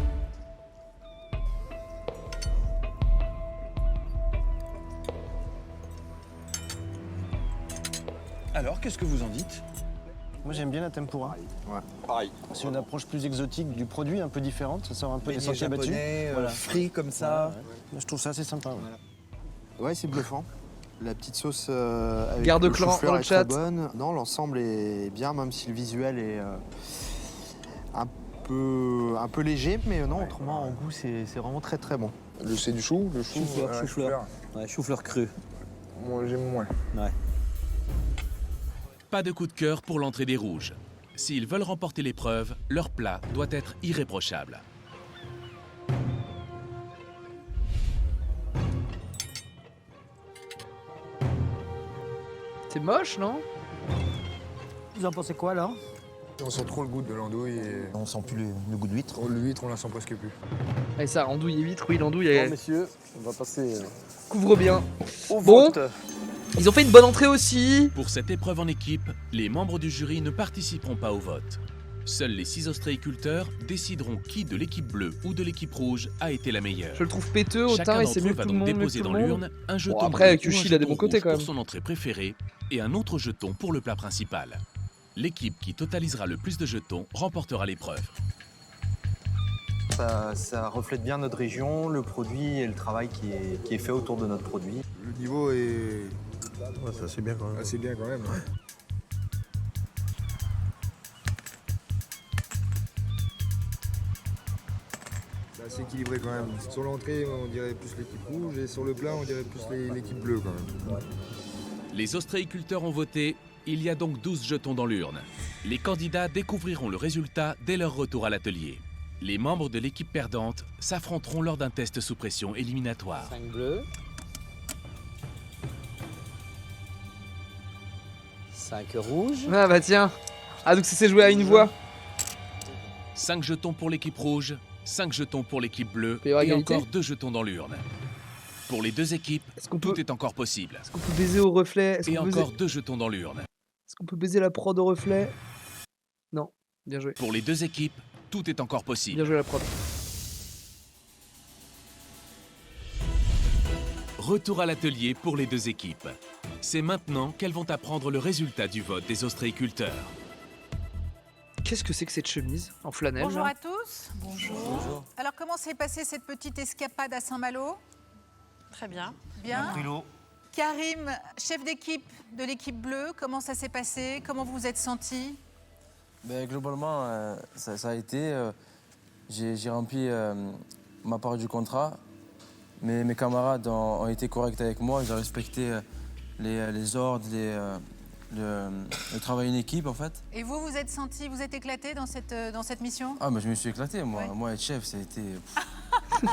Alors, qu'est-ce que vous en dites? Moi, j'aime bien la tempura. Ouais. Pareil. C'est une approche plus exotique du produit, un peu différente. Ça sort un peu des Beignet sentiers battus. japonais, frit comme ça. Moi, je trouve ça assez sympa. Ouais, c'est bluffant. La petite sauce avec Garde le clan chou-fleur dans le est très chat. bonne. Non, l'ensemble est bien, même si le visuel est un peu léger, mais non, autrement, en goût, c'est vraiment très très bon. C'est du chou? Le chou, Chou-fleur. Ouais, chou-fleur cru. Moi, j'aime moins. Ouais. Pas de coup de cœur pour l'entrée des rouges. S'ils veulent remporter l'épreuve, leur plat doit être irréprochable. C'est moche, non? Vous en pensez quoi, là? On sent trop le goût de l'andouille et. On sent plus le goût de l'huître. Oh, l'huître, on la sent presque plus. Et ça, andouille et vitre, oui, l'andouille, Bon, elle messieurs, on va passer couvre bien. au Bon. vote. Ils ont fait une bonne entrée aussi. Pour cette épreuve en équipe, les membres du jury ne participeront pas au vote. Seuls les 6 ostréiculteurs décideront qui de l'équipe bleue ou de l'équipe rouge a été la meilleure. Je le trouve péteux, autant, Chacun et c'est d'entre eux mieux que va tout le donc monde, mieux que déposer tout dans le monde. l'urne un jeton Bon, après, bleu ou Kushi, un il a des jeton bons côtés, rouge quand même. pour son entrée préférée et un autre jeton pour le plat principal. L'équipe qui totalisera le plus de jetons remportera l'épreuve. Ça reflète bien notre région, le produit et le travail qui est fait autour de notre produit. Le niveau est. Ouais, ça c'est bien quand même. assez bien quand même. Ouais. C'est assez équilibré quand même. Sur l'entrée, on dirait plus l'équipe rouge et sur le plat, on dirait plus l'équipe bleue quand même. Les ostréiculteurs ont voté. Il y a donc 12 jetons dans l'urne. Les candidats découvriront le résultat dès leur retour à l'atelier. Les membres de l'équipe perdante s'affronteront lors d'un test sous pression éliminatoire. 5 bleus. 5 rouges. Ah bah tiens. Ah donc c'est joué à une voix. 5 jetons pour l'équipe rouge, 5 jetons pour l'équipe bleue peut y avoir et égalité encore 2 jetons dans l'urne. Pour les deux équipes, tout est encore possible. On peut baiser au reflet. Et encore 2 jetons dans l'urne. Est-ce qu'on peut baiser la prod au reflet? Non. Bien joué. Pour les deux équipes, tout est encore possible. Bien joué la prod. Retour à l'atelier pour les deux équipes. C'est maintenant qu'elles vont apprendre le résultat du vote des ostréiculteurs. Qu'est-ce que c'est que cette chemise en flanelle? Bonjour là à tous. Bonjour. Alors comment s'est passée cette petite escapade à Saint-Malo? Très bien. Bien. Karim, chef d'équipe de l'équipe bleue, comment ça s'est passé? Comment vous vous êtes senti? Ben, globalement, ça a été... j'ai rempli ma part du contrat. Mais mes camarades ont été corrects avec moi. Ils ont respecté les ordres, le travail en équipe, en fait. Et vous, vous êtes senti, vous êtes éclaté dans cette mission? Ah, mais je me suis éclaté, moi. Ouais. Moi, être chef, ça a été...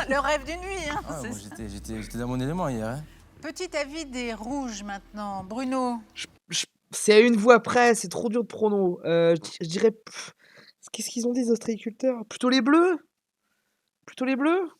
Le rêve d'une nuit, hein. Ah, moi, j'étais dans mon élément hier. Hein. Petit avis des rouges maintenant. Bruno? C'est à une voix près, c'est trop dur de prono. Je dirais... Qu'est-ce qu'ils ont dit, les ostréiculteurs? Plutôt les bleus? Plutôt les bleus?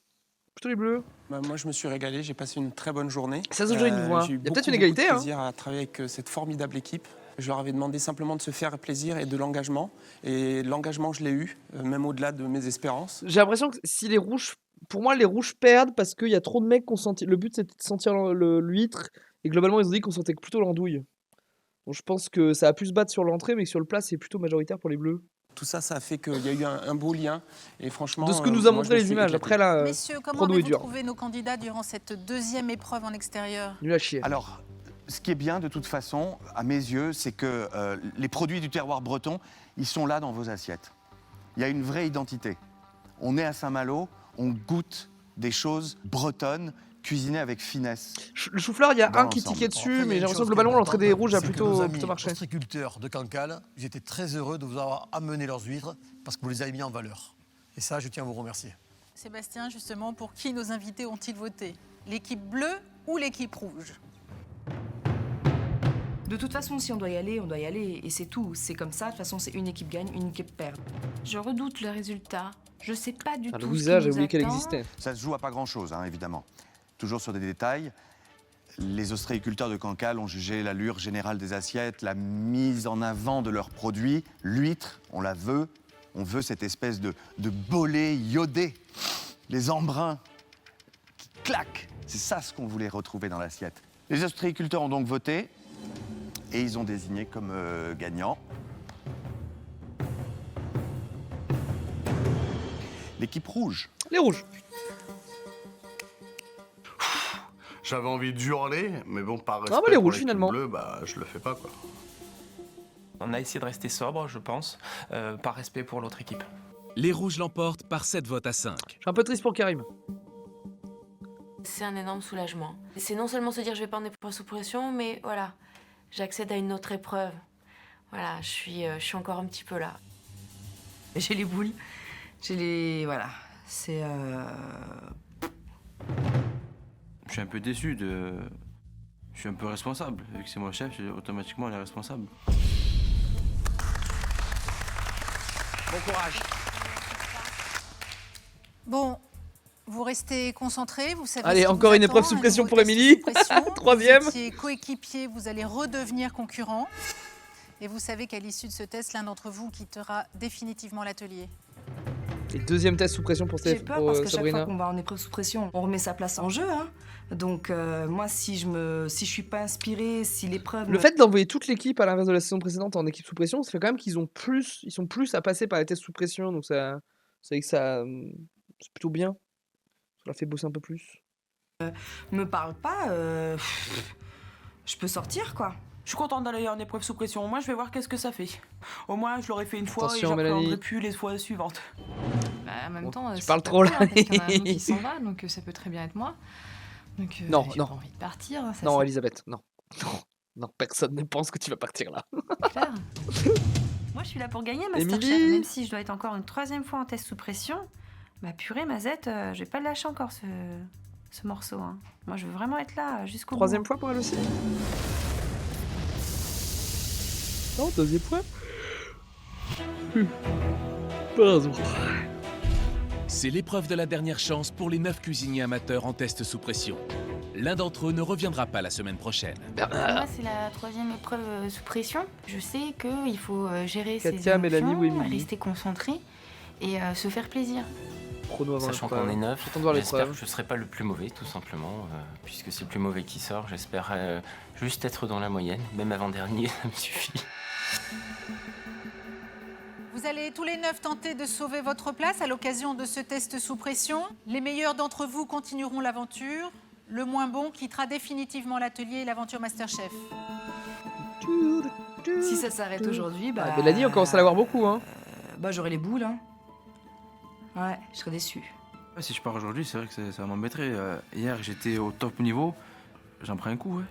Plutôt les bleus. Bah, moi, je me suis régalé, j'ai passé une très bonne journée. Ça se joue à une voix. J'ai eu Il y a peut-être une beaucoup égalité, de hein. plaisir à travailler avec cette formidable équipe. Je leur avais demandé simplement de se faire plaisir et de l'engagement. Et l'engagement, je l'ai eu, même au-delà de mes espérances. J'ai l'impression que si les rouges... Pour moi, les rouges perdent parce qu'il y a trop de mecs qui ont senti... Le but, c'était de sentir l'huître. Et globalement, ils ont dit qu'on sentait plutôt l'andouille. Donc je pense que ça a pu se battre sur l'entrée, mais que sur le plat, c'est plutôt majoritaire pour les bleus. Tout ça, ça a fait qu'il y a eu un beau lien. Et franchement, de ce que nous a moi, montré je me les suis images. éclaté. Après, là, Messieurs, comment prono est avez-vous dur. trouvé nos candidats durant cette deuxième épreuve en extérieur? Nul à chier. Alors, ce qui est bien de toute façon, à mes yeux, c'est que les produits du terroir breton, ils sont là dans vos assiettes. Il y a une vraie identité. On est à Saint-Malo, on goûte des choses bretonnes, cuisinées avec finesse. Le chou-fleur, il y a Dans un qui l'ensemble. tiquait dessus, Après, il y a mais j'ai une l'impression chose que qui est globalement, l'entrée des importante, rouges a c'est que nos amis plutôt marché. ostréiculteurs de Cancale, ils étaient très heureux de vous avoir amené leurs huîtres parce que vous les avez mis en valeur. Et ça, je tiens à vous remercier. Sébastien, justement, pour qui nos invités ont-ils voté? L'équipe bleue ou l'équipe rouge? De toute façon, si on doit y aller, on doit y aller. Et c'est tout. C'est comme ça. De toute façon, c'est une équipe gagne, une équipe perd. Je redoute le résultat. Je sais pas du tout ce Louisa, qui j'ai nous oublié qu'elle attend. existait. Ça se joue à pas grand-chose, hein, évidemment. Toujours sur des détails. Les ostréiculteurs de Cancale ont jugé l'allure générale des assiettes, la mise en avant de leurs produits. L'huître, on la veut. On veut cette espèce de bollet iodé. Les embruns qui claquent. C'est ça ce qu'on voulait retrouver dans l'assiette. Les ostréiculteurs ont donc voté et ils ont désigné comme gagnant l'équipe rouge. Les rouges. J'avais envie de hurler, mais bon, par respect bah, les pour rouges, l'équipe finalement. bleue, bah, je le fais pas, quoi. On a essayé de rester sobre, je pense, par respect pour l'autre équipe. Les rouges l'emportent par 7 votes à 5. Je suis un peu triste pour Karim. C'est un énorme soulagement. C'est non seulement se dire je vais pas en épreuve sous pression, mais voilà, j'accède à une autre épreuve. Voilà, je suis encore un petit peu là. J'ai les boules. J'ai les... Voilà. C'est... Je suis un peu déçu de... Je suis un peu responsable. Vu que c'est moi le chef, automatiquement, elle est responsable. Bon courage. Bon, vous restez concentrés, vous savez. Allez, ce qui encore vous une épreuve attend, sous un pression nouveau pour test Émilie. sous pression. Troisième. Vous étiez coéquipiers, vous allez redevenir concurrents. Et vous savez qu'à l'issue de ce test, l'un d'entre vous quittera définitivement l'atelier. Et deuxième test sous pression pour, J'ai peur parce qu'à chaque Sabrina. fois qu'on va en épreuve sous pression, on remet sa place en jeu. Hein. Donc moi, si je suis pas inspirée, si l'épreuve... Le fait d'envoyer toute l'équipe à l'inverse de la saison précédente en équipe sous pression, ça fait quand même qu'ils sont plus à passer par les tests sous pression. Donc ça c'est c'est plutôt bien. Ça leur fait bosser un peu plus. me parle pas, je peux sortir, quoi. Je suis contente d'aller en épreuve sous pression. Moi, je vais voir qu'est-ce que ça fait. Au moins, je l'aurais fait une fois Attention, et j'appréhenderai Mélanie. plus les fois suivantes. en même Bon, temps, tu c'est parles pas trop, cool, là. hein, parce qu'il y en a un autre qui s'en va, donc ça peut très bien être moi. Donc Non, j'ai non. pas envie de partir. Ça, Non, c'est Elisabeth, non. Non, non, personne ne pense que tu vas partir là. clair. Moi, je suis là pour gagner Masterchef, Émilie même si je dois être encore une 3e fois en test sous pression. Ma purée, Mazette, je vais pas le lâcher encore ce morceau. Hein. Moi, je veux vraiment être là jusqu'au bout. 3e fois pour elle aussi. Non, 2e fois. Pardon. C'est l'épreuve de la dernière chance pour les 9 cuisiniers amateurs en test sous pression. L'un d'entre eux ne reviendra pas la semaine prochaine. Moi, c'est la 3e épreuve sous pression. Je sais qu'il faut gérer ses Katia, Mélanie ou émotions, Émilie? rester concentré et se faire plaisir. Chrono avant Sachant l'épreuve. qu'on est 9, J'attends de voir j'espère l'épreuve. que je ne serai pas le plus mauvais, tout simplement, puisque c'est le plus mauvais qui sort. J'espère juste être dans la moyenne, même avant-dernier, ça me suffit. Vous allez tous les 9 tenter de sauver votre place à l'occasion de ce test sous pression. Les meilleurs d'entre vous continueront l'aventure. Le moins bon quittera définitivement l'atelier et l'aventure Masterchef. Si ça s'arrête aujourd'hui, bah. Ah, Mélanie, on commence à l'avoir beaucoup, hein. Bah, j'aurai les boules, hein. Ouais, je serais déçue. Ouais, si je pars aujourd'hui, c'est vrai que ça m'embêterait. Hier, j'étais au top niveau. J'en prends un coup, ouais.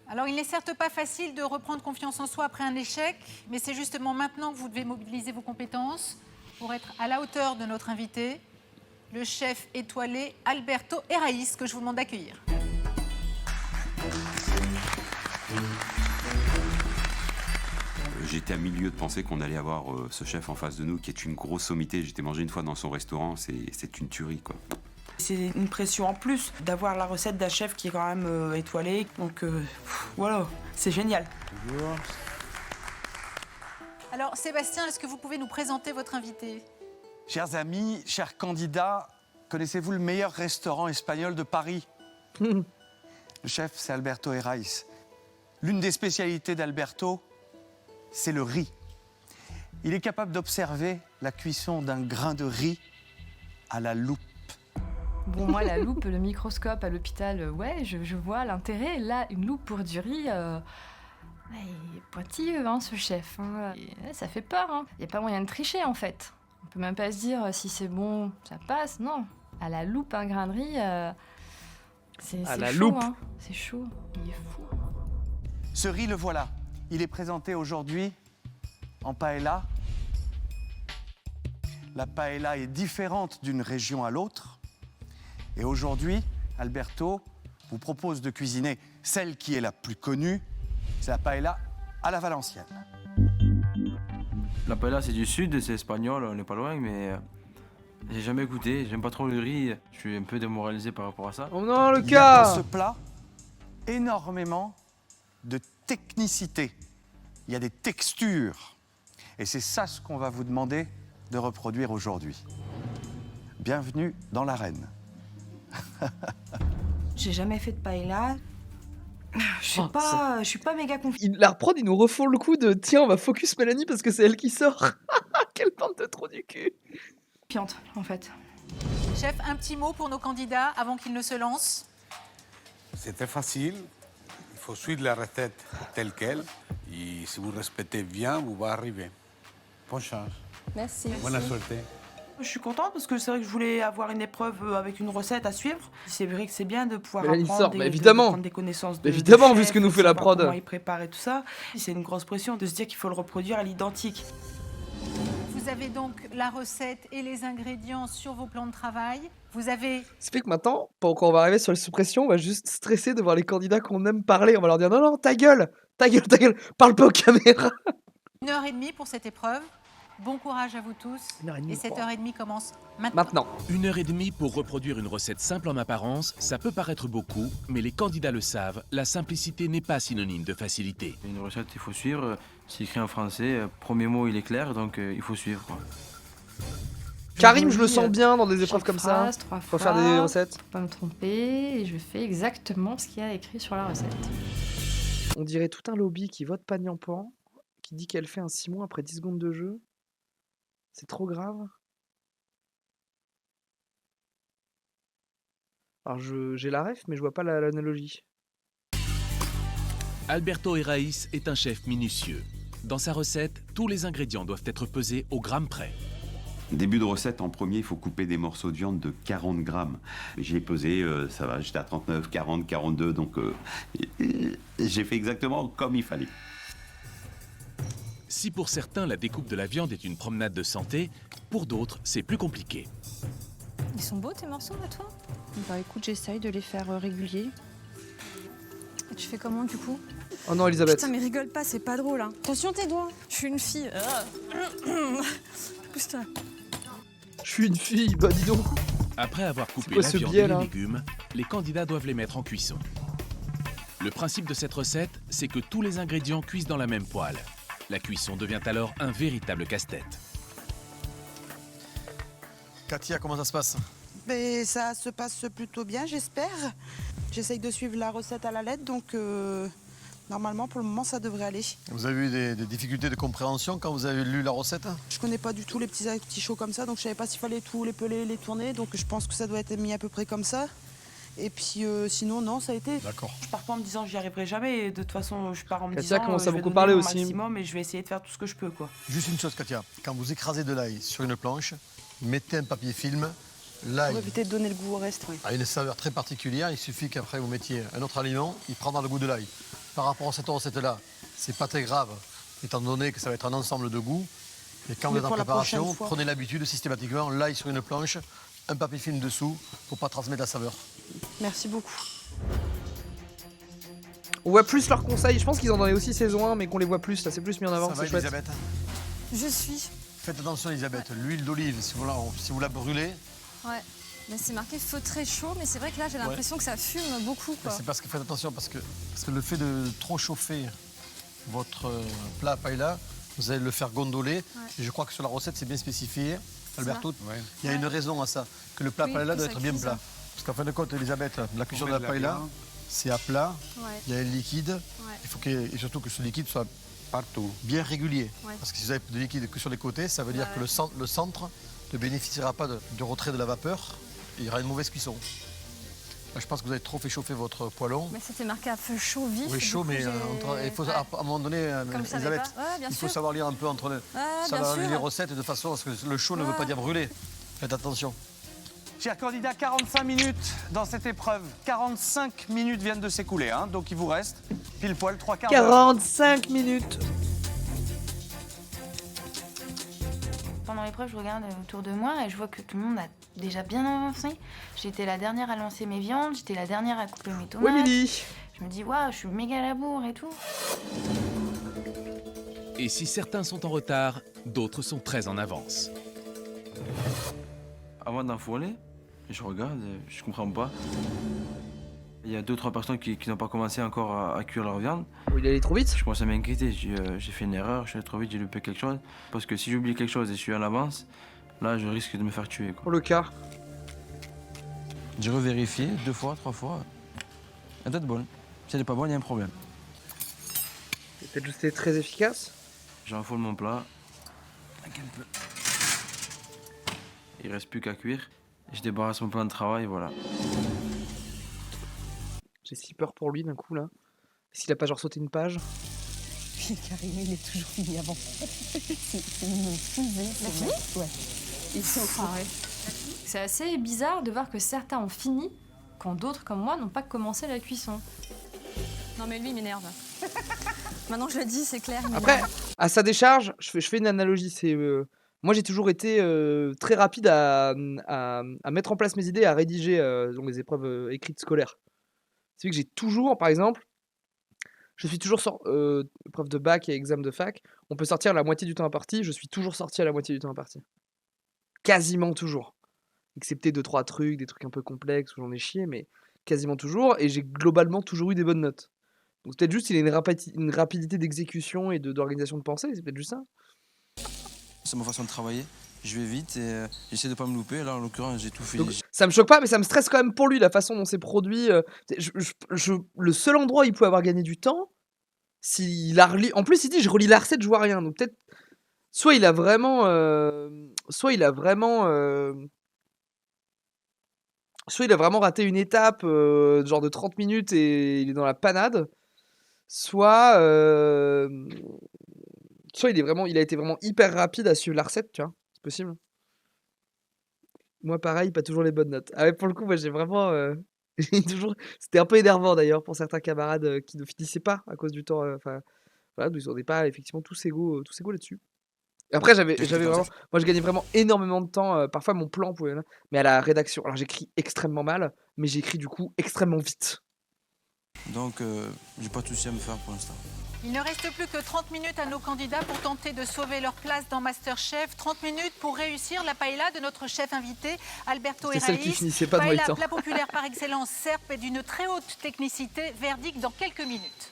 Alors, il n'est certes pas facile de reprendre confiance en soi après un échec, mais c'est justement maintenant que vous devez mobiliser vos compétences pour être à la hauteur de notre invité, le chef étoilé Alberto Eraïs, que je vous demande d'accueillir. J'étais à milieu de penser qu'on allait avoir ce chef en face de nous qui est une grosse sommité. J'étais mangé une fois dans son restaurant, c'est une tuerie, quoi. C'est une pression en plus d'avoir la recette d'un chef qui est quand même étoilé. Donc voilà, c'est génial. Alors, Sébastien, est-ce que vous pouvez nous présenter votre invité? Chers amis, chers candidats, connaissez-vous le meilleur restaurant espagnol de Paris? Le chef, c'est Alberto Eraïs. L'une des spécialités d'Alberto, c'est le riz. Il est capable d'observer la cuisson d'un grain de riz à la loupe. Bon, moi, la loupe, le microscope à l'hôpital, ouais, je vois l'intérêt. Là, une loupe pour du riz, il est pointilleux, hein, ce chef. Hein. Et, ça fait peur. Hein. Il n'y a pas moyen de tricher, en fait. On peut même pas se dire si c'est bon, ça passe. Non, à la loupe, un grain de riz, c'est la chaud. loupe. Hein. C'est chaud, il est fou. Ce riz, le voilà. Il est présenté aujourd'hui en paella. La paella est différente d'une région à l'autre. Et aujourd'hui, Alberto vous propose de cuisiner celle qui est la plus connue, c'est la paella à la valencienne. La paella, c'est du sud, c'est espagnol, on n'est pas loin, mais j'ai jamais goûté. J'aime pas trop le riz. Je suis un peu démoralisé par rapport à ça. Oh non, le Il y a dans cas ce plat énormément de technicité. Il y a des textures. Et c'est ça ce qu'on va vous demander de reproduire aujourd'hui. Bienvenue dans l'arène. J'ai jamais fait de paella. Je suis pas méga confiante. La reprendre, ils nous refont le coup de tiens, on va focus Mélanie parce que c'est elle qui sort. Quelle bande de trous du cul. En fait. Chef, un petit mot pour nos candidats avant qu'ils ne se lancent. C'est très facile. Il faut suivre la recette telle qu'elle. Et si vous respectez bien, vous va arriver. Bonne chance. Merci. Bonne santé. Je suis contente parce que c'est vrai que je voulais avoir une épreuve avec une recette à suivre. C'est vrai que c'est bien de pouvoir Mélanie apprendre sort, de mais évidemment. prendre des connaissances de Évidemment, de vu chef, ce que nous de fait la savoir prod. Comment il prépare et tout ça. C'est une grosse pression de se dire qu'il faut le reproduire à l'identique. Vous avez donc la recette et les ingrédients sur vos plans de travail. Vous avez... Ça fait que maintenant, quand on va arriver sur les sous-pressions, on va juste stresser de voir les candidats qu'on aime parler. On va leur dire non, non, ta gueule, parle pas aux caméras. 1h30 pour cette épreuve. Bon courage à vous tous. 1h30, Et cette quoi. 1h30 commence maintenant. 1h30 pour reproduire une recette simple en apparence, ça peut paraître beaucoup, mais les candidats le savent, la simplicité n'est pas synonyme de facilité. Une recette, il faut suivre. C'est écrit en français. Premier mot, il est clair, donc il faut suivre. Quoi. Karim, je le sens bien dans des épreuves comme ça. Phrase, 3 Faut fois, faire des recettes. Pas me tromper, et je fais exactement ce qu'il y a écrit sur la recette. On dirait tout un lobby qui vote Pagnan-Pan, qui dit qu'elle fait un 6 mois après 10 secondes de jeu. C'est trop grave. Alors j'ai la ref, mais je vois pas l'analogie. Alberto Eraïs est un chef minutieux. Dans sa recette, tous les ingrédients doivent être pesés au gramme près. Début de recette, en premier, il faut couper des morceaux de viande de 40 grammes. J'ai pesé, ça va, j'étais à 39, 40, 42, donc j'ai fait exactement comme il fallait. Si pour certains la découpe de la viande est une promenade de santé, pour d'autres c'est plus compliqué. Ils sont beaux tes morceaux à toi? Bah écoute, j'essaye de les faire réguliers. Et tu fais comment du coup? Oh non, Elisabeth. Putain, mais rigole pas, c'est pas drôle. Hein. Attention tes doigts. Je suis une fille. Pousse-toi. Je suis une fille, bah dis donc. Après avoir coupé quoi la ce viande biais, et les là légumes, les candidats doivent les mettre en cuisson. Le principe de cette recette, c'est que tous les ingrédients cuisent dans la même poêle. La cuisson devient alors un véritable casse-tête. Katia, comment ça se passe? Mais ça se passe plutôt bien, j'espère. J'essaye de suivre la recette à la lettre, donc normalement, pour le moment, ça devrait aller. Vous avez eu des difficultés de compréhension quand vous avez lu la recette? Je connais pas du tout les petits artichauts comme ça, donc je savais pas s'il fallait tout les peler, les tourner, donc je pense que ça doit être mis à peu près comme ça. Et puis sinon, non, ça a été. D'accord. Je pars pas en me disant j'y arriverai jamais, et de toute façon, je pars en me Katia disant commence à je vais beaucoup donner parler mon aussi. maximum et je vais essayer de faire tout ce que je peux, quoi. Juste une chose, Katia. Quand vous écrasez de l'ail sur une planche, mettez un papier film. L'ail Pour éviter de donner le goût au reste, oui. a une saveur très particulière. Il suffit qu'après vous mettiez un autre aliment, il prendra le goût de l'ail. Par rapport à cette recette-là, c'est pas très grave, étant donné que ça va être un ensemble de goûts. Et quand vous Mais êtes en pour la préparation, prochaine fois. prenez l'habitude systématiquement, l'ail sur une planche, un papier film dessous, pour pas transmettre la saveur. Merci beaucoup. On voit plus leurs conseils. Je pense qu'ils en donnaient aussi saison 1, mais qu'on les voit plus. Là, c'est plus mis en avant. Ça va, C'est chouette. Elisabeth? Je suis. Faites attention, Elisabeth. L'huile d'olive, si vous la brûlez, Ouais. Mais c'est marqué feu très chaud, mais c'est vrai que là j'ai l'impression que ça fume beaucoup quoi. c'est parce que faites attention, parce que le fait de trop chauffer votre plat à paella, vous allez le faire gondoler. Et je crois que sur la recette, c'est bien spécifié. Alberto, il y a une raison à ça, que le plat Oui, paella que doit ça être bien cuise. plat. Parce qu'en fin de compte, Elisabeth, la cuisson On de la met de la paella, viande. c'est à plat, Ouais. il y a un liquide, Ouais. il faut et surtout que ce liquide soit Partout. bien régulier. Ouais. Parce que si vous avez de liquide que sur les côtés, ça veut dire Ouais. que le centre ne bénéficiera pas de retrait de la vapeur, et il y aura une mauvaise cuisson. Là, je pense que vous avez trop fait chauffer votre poêlon. Mais c'était marqué à feu chaud vif. Oui, du chaud, coup, mais j'ai- il faut Ouais. à un moment donné, Comme je savais Elisabeth, pas. Ouais, bien il faut sûr. savoir lire un peu entre les, bien savoir lire sûr. les recettes de façon à ce que le chaud ne veut pas dire brûler. Faites attention. Chers candidats, 45 minutes dans cette épreuve. 45 minutes viennent de s'écouler, hein, donc il vous reste pile poil 3 quarts d'heure. 45 minutes. Pendant l'épreuve, je regarde autour de moi et je vois que tout le monde a déjà bien avancé. J'étais la dernière à lancer mes viandes, j'étais la dernière à couper mes tomates. Ouais, Mili. Je me dis, waouh, je suis méga à la bourre et tout. Et si certains sont en retard, d'autres sont très en avance. Avant d'enfourner, je regarde, je comprends pas. Il y a 2-3 personnes qui n'ont pas commencé encore à cuire leur viande. Il allait trop vite. Je commence à m'inquiéter. J'ai fait une erreur, je suis allé trop vite, j'ai loupé quelque chose. Parce que si j'oublie quelque chose et je suis en avance, là je risque de me faire tuer. Pour le cas. J'ai revérifié 2 fois, 3 fois. Elle doit être bonne. Si elle n'est pas bonne, il y a un problème. C'est peut-être juste été très efficace. J'enfourne mon plat. Un peu. Il reste plus qu'à cuire. Je débarrasse mon plan de travail, voilà. J'ai si peur pour lui d'un coup là. S'il a pas genre sauté une page. Karim, il est toujours fini avant. C'est une fusée. Il a fini? Ouais. Ils sont C'est assez bizarre de voir que certains ont fini quand d'autres comme moi n'ont pas commencé la cuisson. Non mais lui il m'énerve. Maintenant que je le dis, c'est clair. il m'énerve. Après, à sa décharge, je fais une analogie. C'est moi j'ai toujours été très rapide à mettre en place mes idées, à rédiger dans les épreuves écrites scolaires. C'est que j'ai toujours, par exemple, je suis toujours épreuve de bac et examen de fac, on peut sortir la moitié du temps imparti, je suis toujours sorti à la moitié du temps imparti. Quasiment toujours. Excepté 2-3 trucs, des trucs un peu complexes où j'en ai chié, mais quasiment toujours, et j'ai globalement toujours eu des bonnes notes. Donc c'est peut-être juste il a une rapidité d'exécution et d'organisation de pensée, c'est peut-être juste ça. C'est ma façon de travailler. Je vais vite et j'essaie de pas me louper. Là, en l'occurrence, j'ai tout fait. Donc, ça me choque pas, mais ça me stresse quand même pour lui, la façon dont c'est produit. Le seul endroit où il pouvait avoir gagné du temps, s'il a relis. En plus, il dit je relis la recette, je vois rien. Donc peut-être. Soit il a vraiment. Soit il a vraiment raté une étape, genre de 30 minutes et il est dans la panade. Soit il a été vraiment hyper rapide à suivre la recette, tu vois. C'est possible. Moi, pareil, pas toujours les bonnes notes. Ah ouais, pour le coup, moi, j'ai vraiment. J'ai toujours... C'était un peu énervant d'ailleurs pour certains camarades qui ne finissaient pas à cause du temps. Enfin, voilà, ils n'étaient pas effectivement tous égaux là-dessus. Et après, j'avais vraiment. Moi, je gagnais vraiment énormément de temps. Parfois, mon plan pouvait. Mais à la rédaction. Alors, j'écris extrêmement mal, mais j'écris du coup extrêmement vite. Donc, j'ai pas de souci à me faire pour l'instant. Il ne reste plus que 30 minutes à nos candidats pour tenter de sauver leur place dans MasterChef. 30 minutes pour réussir la paella de notre chef invité, Alberto C'est celle qui Herraïs. finissait pas devant les Paella, temps. plat populaire par excellence, serpe et d'une très haute technicité. Verdict dans quelques minutes.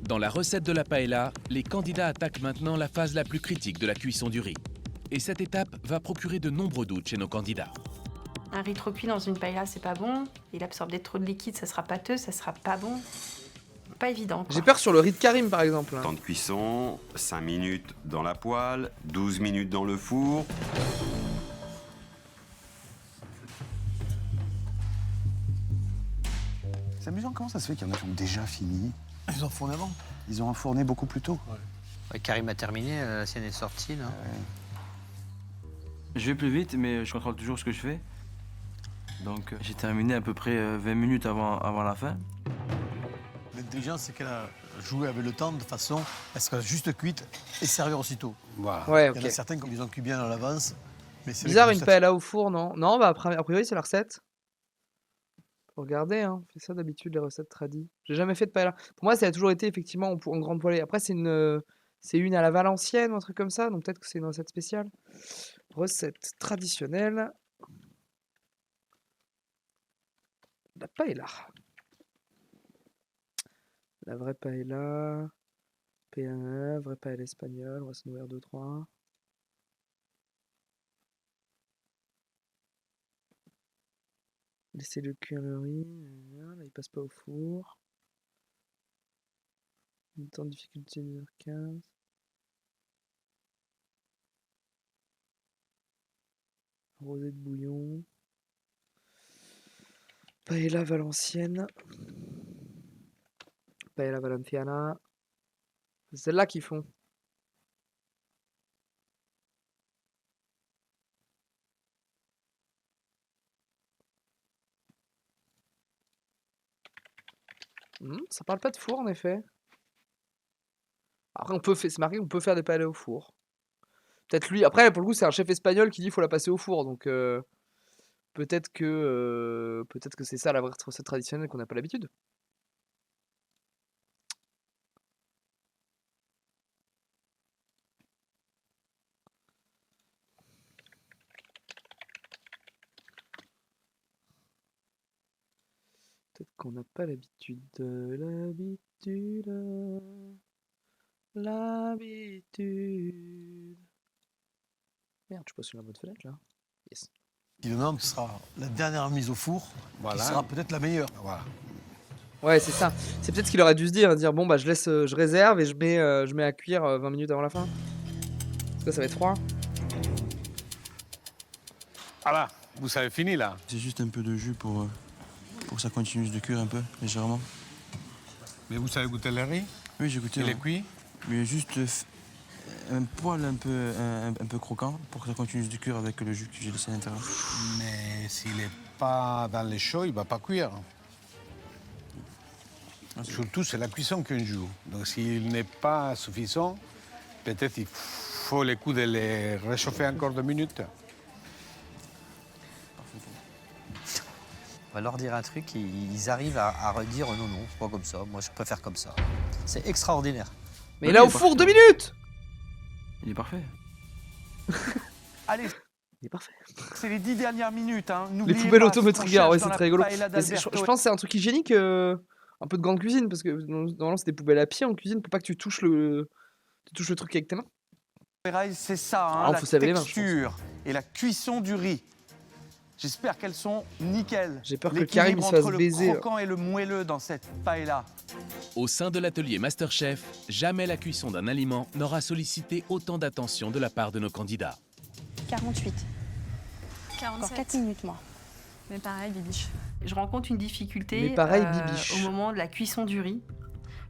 Dans la recette de la paella, les candidats attaquent maintenant la phase la plus critique de la cuisson du riz. Et cette étape va procurer de nombreux doutes chez nos candidats. Un riz trop cuit dans une paella, c'est pas bon. Il absorbe trop de liquide, ça sera pâteux, ça sera pas bon. Pas évident, quoi. J'ai peur sur le riz de Karim, par exemple. Temps de cuisson, 5 minutes dans la poêle, 12 minutes dans le four. C'est amusant, comment ça se fait qu'il y en a qui ont déjà fini? Ils ont fourné avant. Ils ont enfourné beaucoup plus tôt. Ouais, Karim a terminé, la sienne est sortie, là. Je vais plus vite, mais je contrôle toujours ce que je fais. Donc, j'ai terminé à peu près 20 minutes avant la fin. L'intelligence, c'est qu'elle a joué avec le temps de façon à ce qu'elle soit juste cuite et servir aussitôt. Voilà. Ouais, Il y en a ok. certains qui les ont cuits bien à l'avance. Mais c'est Bizarre, vrai une que paella au four, non? Non, bah, a priori, c'est la recette. Faut regarder, hein. On fait ça d'habitude, les recettes tradies. J'ai jamais fait de paella. Pour moi, ça a toujours été effectivement en grande poêlée. Après, c'est une à la Valencienne ou un truc comme ça, donc peut-être que c'est une recette spéciale. Recette traditionnelle. La paella. La vraie paella. P1, vraie paella espagnole. On va se nourrir 2-3. Laissez-le cuire le riz. Là, il passe pas au four. Le temps de difficulté 1h15. Rosé de bouillon. Paella valencienne. Paella valenciana. C'est celle-là qu'ils font. Ça parle pas de four en effet. Après, c'est marqué qu'on peut faire des paella au four. Peut-être lui. Après, pour le coup, c'est un chef espagnol qui dit qu'il faut la passer au four. Donc, peut-être que c'est ça la vraie recette traditionnelle qu'on n'a pas l'habitude. Peut-être qu'on n'a pas l'habitude. L'habitude. Merde, je passe sur la bonne fenêtre là. Yes. qui le nomme sera la dernière mise au four, Voilà. qui sera peut-être la meilleure. Voilà. Ouais, c'est ça. C'est peut-être ce qu'il aurait dû se dire bon bah je réserve et je mets à cuire 20 minutes avant la fin. Parce que ça va être froid. Voilà, vous avez fini là. C'est juste un peu de jus pour que ça continue de cuire un peu, légèrement. Mais vous savez goûter le riz? Oui, j'ai goûté. Il est cuit? Mais juste un poil un peu croquant pour que ça continue de cuire avec le jus que j'ai laissé à l'intérieur. Mais s'il n'est pas dans les chaud, il ne va pas cuire. Surtout, c'est la cuisson qu'on joue. Donc, s'il n'est pas suffisant, peut-être il faut le coup de les réchauffer encore 2 minutes. On va leur dire un truc, ils arrivent à redire non, non, c'est pas comme ça, moi je préfère comme ça. C'est extraordinaire. Mais là au four 2 minutes! Il est parfait. Allez, il est parfait. C'est les 10 dernières minutes. Hein. Les poubelles automotrigger, ouais, c'est très rigolo. Je pense que c'est un truc hygiénique, un peu de grande cuisine, parce que normalement c'est des poubelles à pied en cuisine pour pas que tu touches le truc avec tes mains. C'est ça, hein, Ah, la faut se laver les mains, je texture et la cuisson du riz. J'espère qu'elles sont nickel. J'ai peur que Karim se fasse entre baiser. le croquant et le moelleux dans cette paella. Au sein de l'atelier MasterChef, jamais la cuisson d'un aliment n'aura sollicité autant d'attention de la part de nos candidats. 48. 47. Encore 4 minutes, moi. Mais pareil, Bibiche. Je rencontre une difficulté Mais pareil, Bibiche. au moment de la cuisson du riz.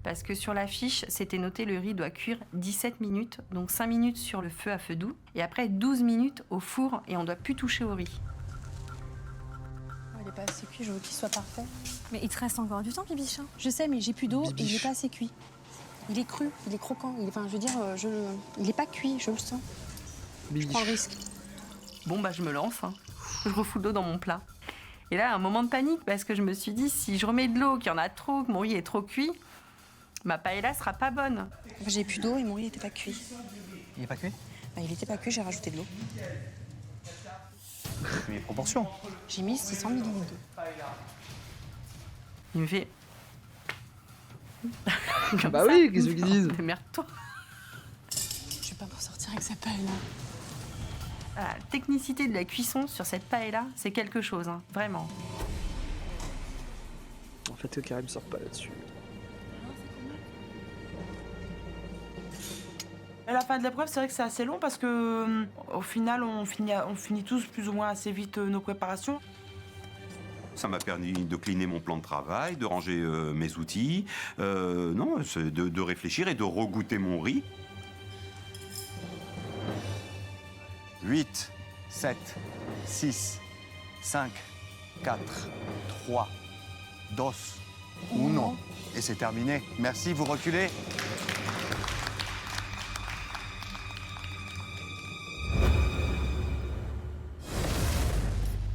parce que sur la fiche, c'était noté le riz doit cuire 17 minutes, donc 5 minutes sur le feu à feu doux, et après 12 minutes au four, et on ne doit plus toucher au riz. Il est pas assez cuit, je veux qu'il soit parfait. Mais il te reste encore du temps, Bibiche. Je sais, mais j'ai plus d'eau et il est pas assez cuit. Il est cru, il est croquant. Enfin, je veux dire, il est pas cuit, je le sens. Je prends le risque. Bon, bah je me lance, hein. Je refous de l'eau dans mon plat. Et là, un moment de panique, parce que je me suis dit, si je remets de l'eau, qu'il y en a trop, que mon riz est trop cuit, ma paella sera pas bonne. J'ai plus d'eau et mon riz était pas cuit. Il est pas cuit? Bah, il était pas cuit, j'ai rajouté de l'eau. Les proportions. J'ai mis 600 ml d'eau. Il me fait... Bah oui, qu'est-ce qu'ils disent? Merde-toi. Je vais pas m'en sortir avec cette paella. La technicité de la cuisson sur cette paella, c'est quelque chose, hein, vraiment. En fait, Karim sort pas là-dessus. À la fin de l'épreuve, c'est vrai que c'est assez long parce que au final, on finit tous plus ou moins assez vite nos préparations. Ça m'a permis de cliner mon plan de travail, de ranger mes outils, non, de réfléchir et de regoûter mon riz. 8, 7, 6, 5, 4, 3, 2, 1. Et c'est terminé. Merci, vous reculez.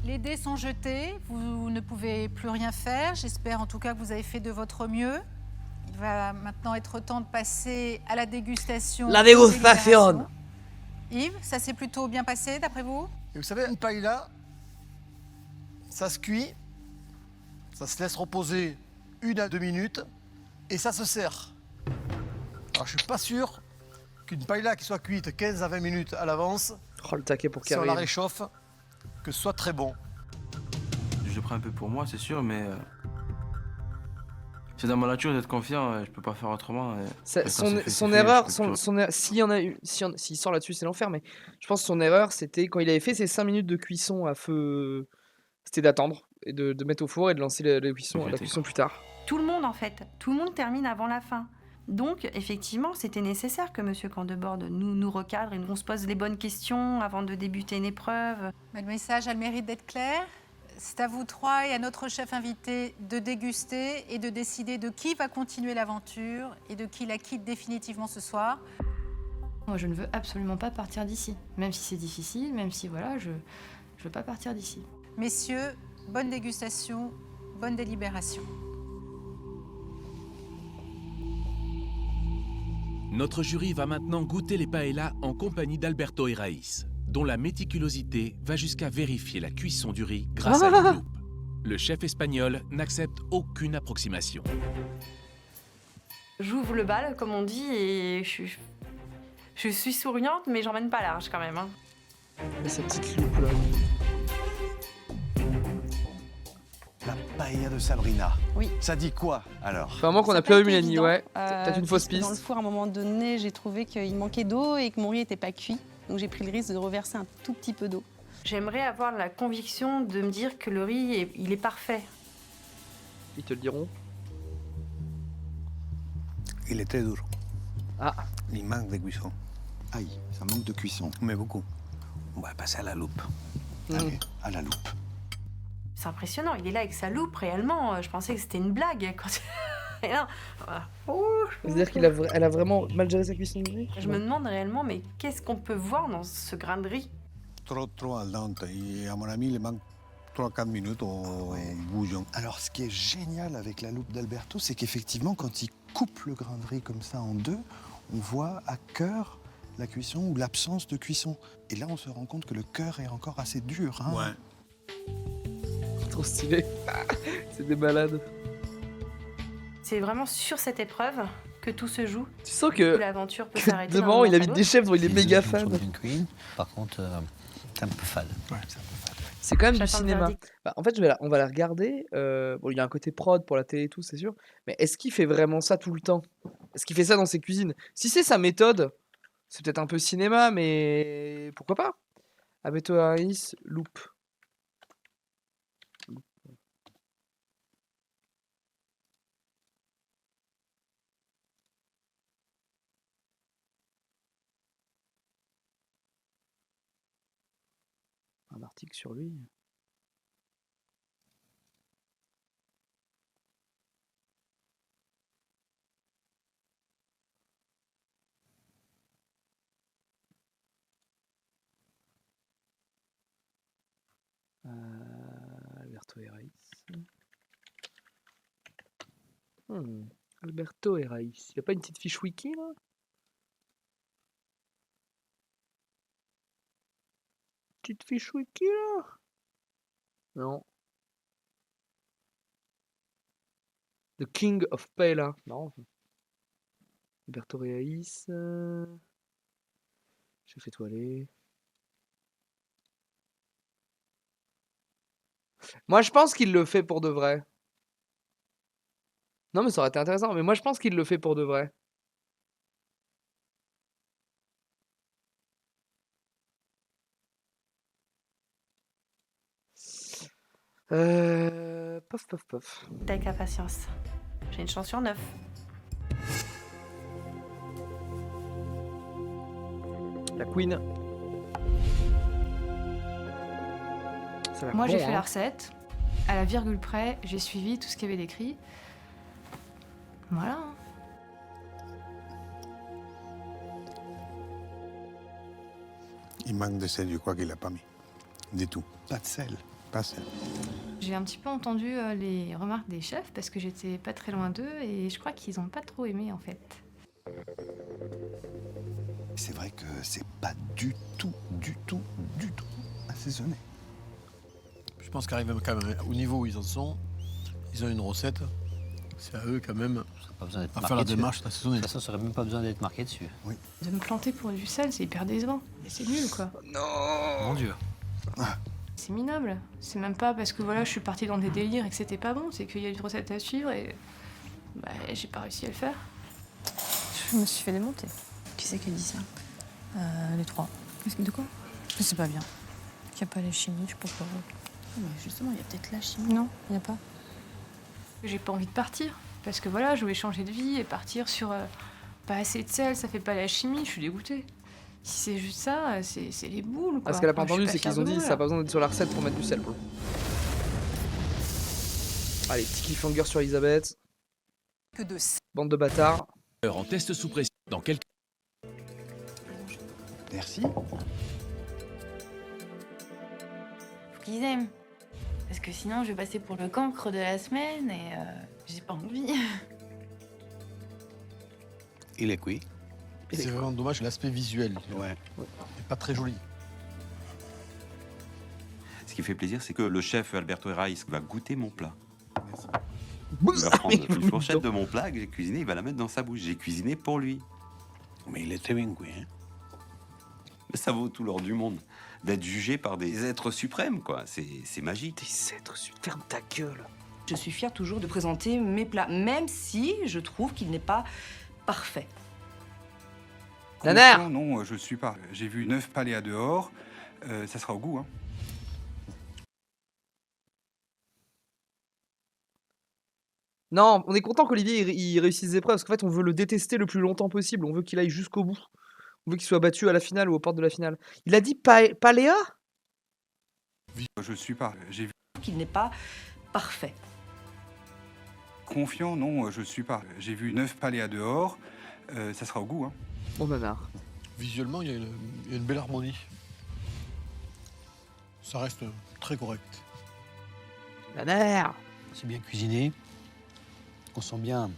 Les dés sont jetés, vous ne pouvez plus rien faire. J'espère en tout cas que vous avez fait de votre mieux. Il va maintenant être temps de passer à la dégustation. La dégustation. Yves, ça s'est plutôt bien passé d'après vous? Et vous savez, une paella, ça se cuit, ça se laisse reposer 1 à 2 minutes et ça se sert. Alors je suis pas sûr qu'une paella qui soit cuite 15 à 20 minutes à l'avance, oh, le taquet pour si on Karim. la réchauffe, que ce soit très bon. Je le prends un peu pour moi, c'est sûr, mais c'est dans ma nature d'être confiant, je peux pas faire autrement. Son erreur, s'il y en a eu, s'il sort là-dessus, c'est l'enfer, mais je pense que son erreur, c'était quand il avait fait ses 5 minutes de cuisson à feu, c'était d'attendre et de mettre au four et de lancer la cuisson plus tard. Tout le monde, en fait, tout le monde termine avant la fin. Donc, effectivement, c'était nécessaire que M. Candeborde nous recadre et nous se pose les bonnes questions avant de débuter une épreuve. Le message a le mérite d'être clair. C'est à vous trois et à notre chef invité de déguster et de décider de qui va continuer l'aventure et de qui la quitte définitivement ce soir. Moi, je ne veux absolument pas partir d'ici. Même si c'est difficile, même si voilà, je veux pas partir d'ici. Messieurs, bonne dégustation, bonne délibération. Notre jury va maintenant goûter les paellas en compagnie d'Alberto et Raïs, dont la méticulosité va jusqu'à vérifier la cuisson du riz grâce à une loupe. Le chef espagnol n'accepte aucune approximation. J'ouvre le bal, comme on dit, et je suis souriante, mais j'emmène pas large quand même. Hein. Mais cette petite loupe là. La paella de Sabrina. Oui. Ça dit quoi alors? Vraiment qu'on a plus vu Mélanie, ouais. Peut-être une fausse piste. Dans le four, à un moment donné, j'ai trouvé qu'il manquait d'eau et que mon riz n'était pas cuit. Donc j'ai pris le risque de reverser un tout petit peu d'eau. J'aimerais avoir la conviction de me dire que le riz, il est parfait. Ils te le diront. Il est très dur. Ah. Il manque de cuisson. Aïe, ça manque de cuisson. Mais beaucoup. On va passer à la loupe. Allez, à la loupe. C'est impressionnant, il est là avec sa loupe, réellement. Je pensais que c'était une blague. Quand... Et non. C'est-à-dire qu'elle a vraiment mal géré sa cuisson de riz. Je me demande réellement, mais qu'est-ce qu'on peut voir dans ce grain de riz? Trop al dente. Et à mon ami, il manque 3-4 minutes au bouillon. Alors, ce qui est génial avec la loupe d'Alberto, c'est qu'effectivement, quand il coupe le grain de riz comme ça en deux, on voit à cœur la cuisson ou l'absence de cuisson. Et là, on se rend compte que le cœur est encore assez dur. Hein. Ouais. Trop stylé. C'est des malades. C'est vraiment sur cette épreuve que tout se joue. Tu sens que l'aventure peut s'arrêter. Devant, il habite des chefs dont il est méga fan. Par contre, c'est un peu fade. Ouais, c'est un peu fade. C'est quand même du cinéma. Bah, en fait, on va la regarder. Bon, il y a un côté prod pour la télé et tout, c'est sûr. Mais est-ce qu'il fait vraiment ça tout le temps? Est-ce qu'il fait ça dans ses cuisines? Si c'est sa méthode, c'est peut-être un peu cinéma, mais pourquoi pas? Alberto Harris, loupe. un article sur lui. Alberto Herraiz. Alberto Herraiz. Il n'y a pas une petite fiche wiki là? Petite fiche wiki là? Non. The King of Paella. Non. Alberto Herraiz. Chef étoilé. Moi, je pense qu'il le fait pour de vrai. Non, mais ça aurait été intéressant. Mais moi, je pense qu'il le fait pour de vrai. Pof, pof, pof. Avec la patience. J'ai une chance sur 9. La Queen. Ça a l'air Moi, bon, j'ai fait hein. la recette. À la virgule près, j'ai suivi tout ce qu'il y avait décrit. Voilà. hein. Il manque de sel, je crois qu'il n'a pas mis. Du tout. Pas de sel. Pas de sel. J'ai un petit peu entendu les remarques des chefs parce que j'étais pas très loin d'eux et je crois qu'ils ont pas trop aimé en fait. C'est vrai que c'est pas du tout assaisonné. Je pense qu'arriver quand même au niveau où ils en sont, ils ont une recette. C'est à eux quand même Pas besoin d'être à marqué faire la dessus. démarche d'assaisonner. De toute façon, ça n'aurait même pas besoin d'être marqué dessus. Oui. De me planter pour du sel, c'est hyper décevant. Et c'est nul quoi. Non. Mon Dieu. C'est minable. C'est même pas parce que voilà, je suis partie dans des délires et que c'était pas bon, c'est qu'il y a une recette à suivre et bah, j'ai pas réussi à le faire. Je me suis fait démonter. Qui c'est qui a dit ça Les trois. De quoi Je sais pas bien. Qu'il n'y a pas la chimie, je sais pas quoi. Mais justement, il y a peut-être la chimie. Non, il n'y a pas. J'ai pas envie de partir parce que voilà, je voulais changer de vie et partir sur pas assez de sel, ça fait pas la chimie, je suis dégoûtée. Si c'est juste ça, c'est les boules quoi. Ah, ce qu'elle a pas Enfin, je entendu, suis c'est pas qu'ils ont fière de dit moi, ça là. a pas besoin d'être sur la recette pour mettre du sel. Bro. Allez, petit cliffhanger sur Elisabeth. Que de Bande de bâtards. En test sous pression dans quelques... Merci. Faut qu'ils aiment. Parce que sinon, je vais passer pour le cancre de la semaine et j'ai pas envie. Il est cuit. C'est vraiment dommage l'aspect visuel. Ouais. C'est pas très joli. Ce qui fait plaisir, c'est que le chef Alberto Herraiz va goûter mon plat. Il va prendre une fourchette de mon plat que j'ai cuisiné, il va la mettre dans sa bouche. J'ai cuisiné pour lui. Mais il est très bien cuit. Hein. Mais ça vaut tout l'or du monde d'être jugé par des êtres suprêmes, quoi. C'est magique. Des êtres suprêmes, ferme ta gueule. Je suis fière toujours de présenter mes plats, même si je trouve qu'il n'est pas parfait. Nanar. Non, je ne suis pas. J'ai vu 9 palais à dehors. Ça sera au goût. Hein. Non, on est content qu'Olivier il réussisse ses épreuves parce qu'en fait on veut le détester le plus longtemps possible. On veut qu'il aille jusqu'au bout. On veut qu'il soit battu à la finale ou aux portes de la finale. Il a dit Paléa? Je ne suis pas. J'ai vu Qu'il n'est pas parfait. confiant. Non, je ne suis pas. J'ai vu 9 palais à dehors. Ça sera au goût. Hein. Bon nanar. Visuellement, il y a une belle harmonie. Ça reste très correct. Nanar. C'est bien cuisiné. On sent bien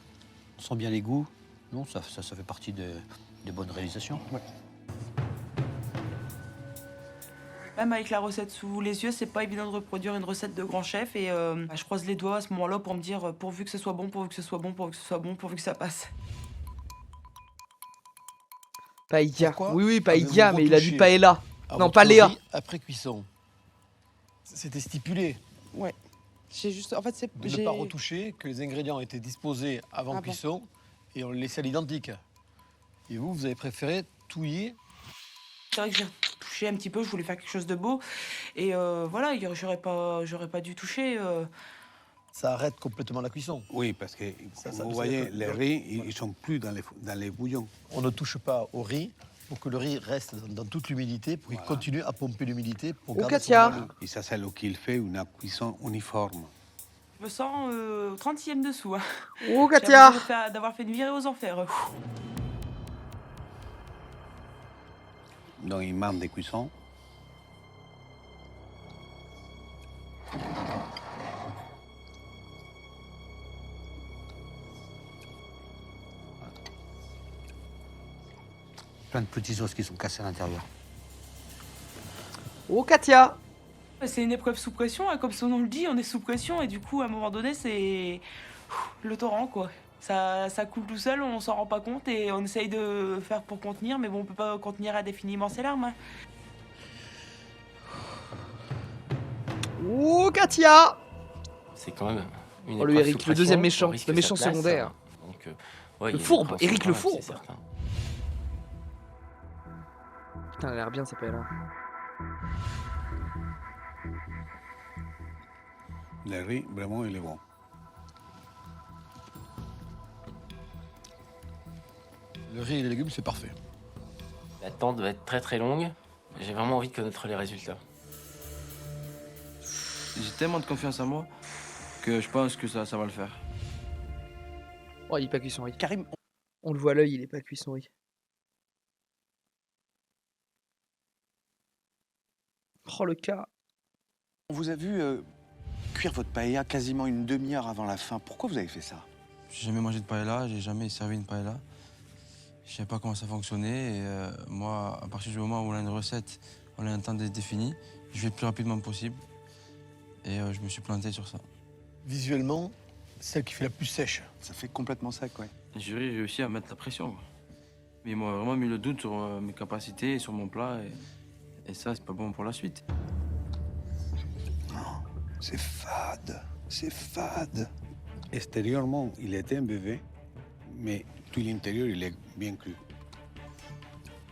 les goûts. Non, ça fait partie des bonnes réalisations. Ouais. Même avec la recette sous les yeux, c'est pas évident de reproduire une recette de grand chef. Et je croise les doigts à ce moment-là pour me dire pourvu que ce soit bon, pourvu que ce soit bon, pourvu que ce soit bon, pourvu que ça passe. Paella. Oui, oui, Avez-vous Paella, mais il a dit retouché Paella. à Non, votre Paléa. riz après cuisson. C'était stipulé. Ouais. J'ai juste. En fait, c'est. De ne pas retoucher, que les ingrédients étaient disposés avant cuisson et on les laissait à l'identique. Et vous avez préféré touiller. C'est vrai que j'ai touché un petit peu, je voulais faire quelque chose de beau. Et voilà, j'aurais pas dû toucher. Ça arrête complètement la cuisson. Oui, parce que vous voyez, les riz, ils sont plus dans les bouillons. On ne touche pas au riz pour que le riz reste dans toute l'humidité, pour qu'il continue à pomper l'humidité. Pour Oh, garder son Katia. moelleux. Et ça, c'est ce qu'il fait une cuisson uniforme. Je me sens au 30e dessous. Hein. Oh, J'ai Katia. l'impression d'avoir fait une virée aux enfers. Donc, il manque des cuissons. Plein de petits os qui sont cassés à l'intérieur. Oh, Katia. C'est une épreuve sous pression, hein, comme son nom le dit, on est sous pression et du coup, à un moment donné, c'est le torrent, quoi. Ça coule tout seul, on s'en rend pas compte et on essaye de faire pour contenir, mais bon, on peut pas contenir indéfiniment ses larmes. Hein. Oh, Katia. C'est quand même une Oh, le épreuve Eric, sous le deuxième pression, méchant, on risque le méchant sa place, secondaire. Donc, ouais, Le il y a une fourbe, appréhension Eric quand le même, fourbe. c'est certain. Putain, elle a l'air bien, ça paella. Le riz, vraiment, il est bon. Le riz et les légumes, c'est parfait. L'attente va être très très longue. J'ai vraiment envie de connaître les résultats. J'ai tellement de confiance en moi que je pense que ça va le faire. Oh, il est pas cuit son riz. Karim, on le voit à l'œil, il est pas cuit son riz. Oh, le cas. On vous a vu cuire votre paella quasiment une demi-heure avant la fin. Pourquoi vous avez fait ça? J'ai jamais mangé de paella, j'ai jamais servi une paella. Je savais pas comment ça fonctionnait et moi, à partir du moment où on a une recette, on a un temps défini, je vais le plus rapidement possible et je me suis planté sur ça. Visuellement, celle qui fait la plus sèche. Ça fait complètement sec, ouais. Le jury réussi à mettre la pression, quoi. Mais ils m'ont vraiment mis le doute sur mes capacités et sur mon plat et ça, c'est pas bon pour la suite. C'est fade, c'est fade. Extérieurement, il était un bébé, mais tout l'intérieur, il est bien cru.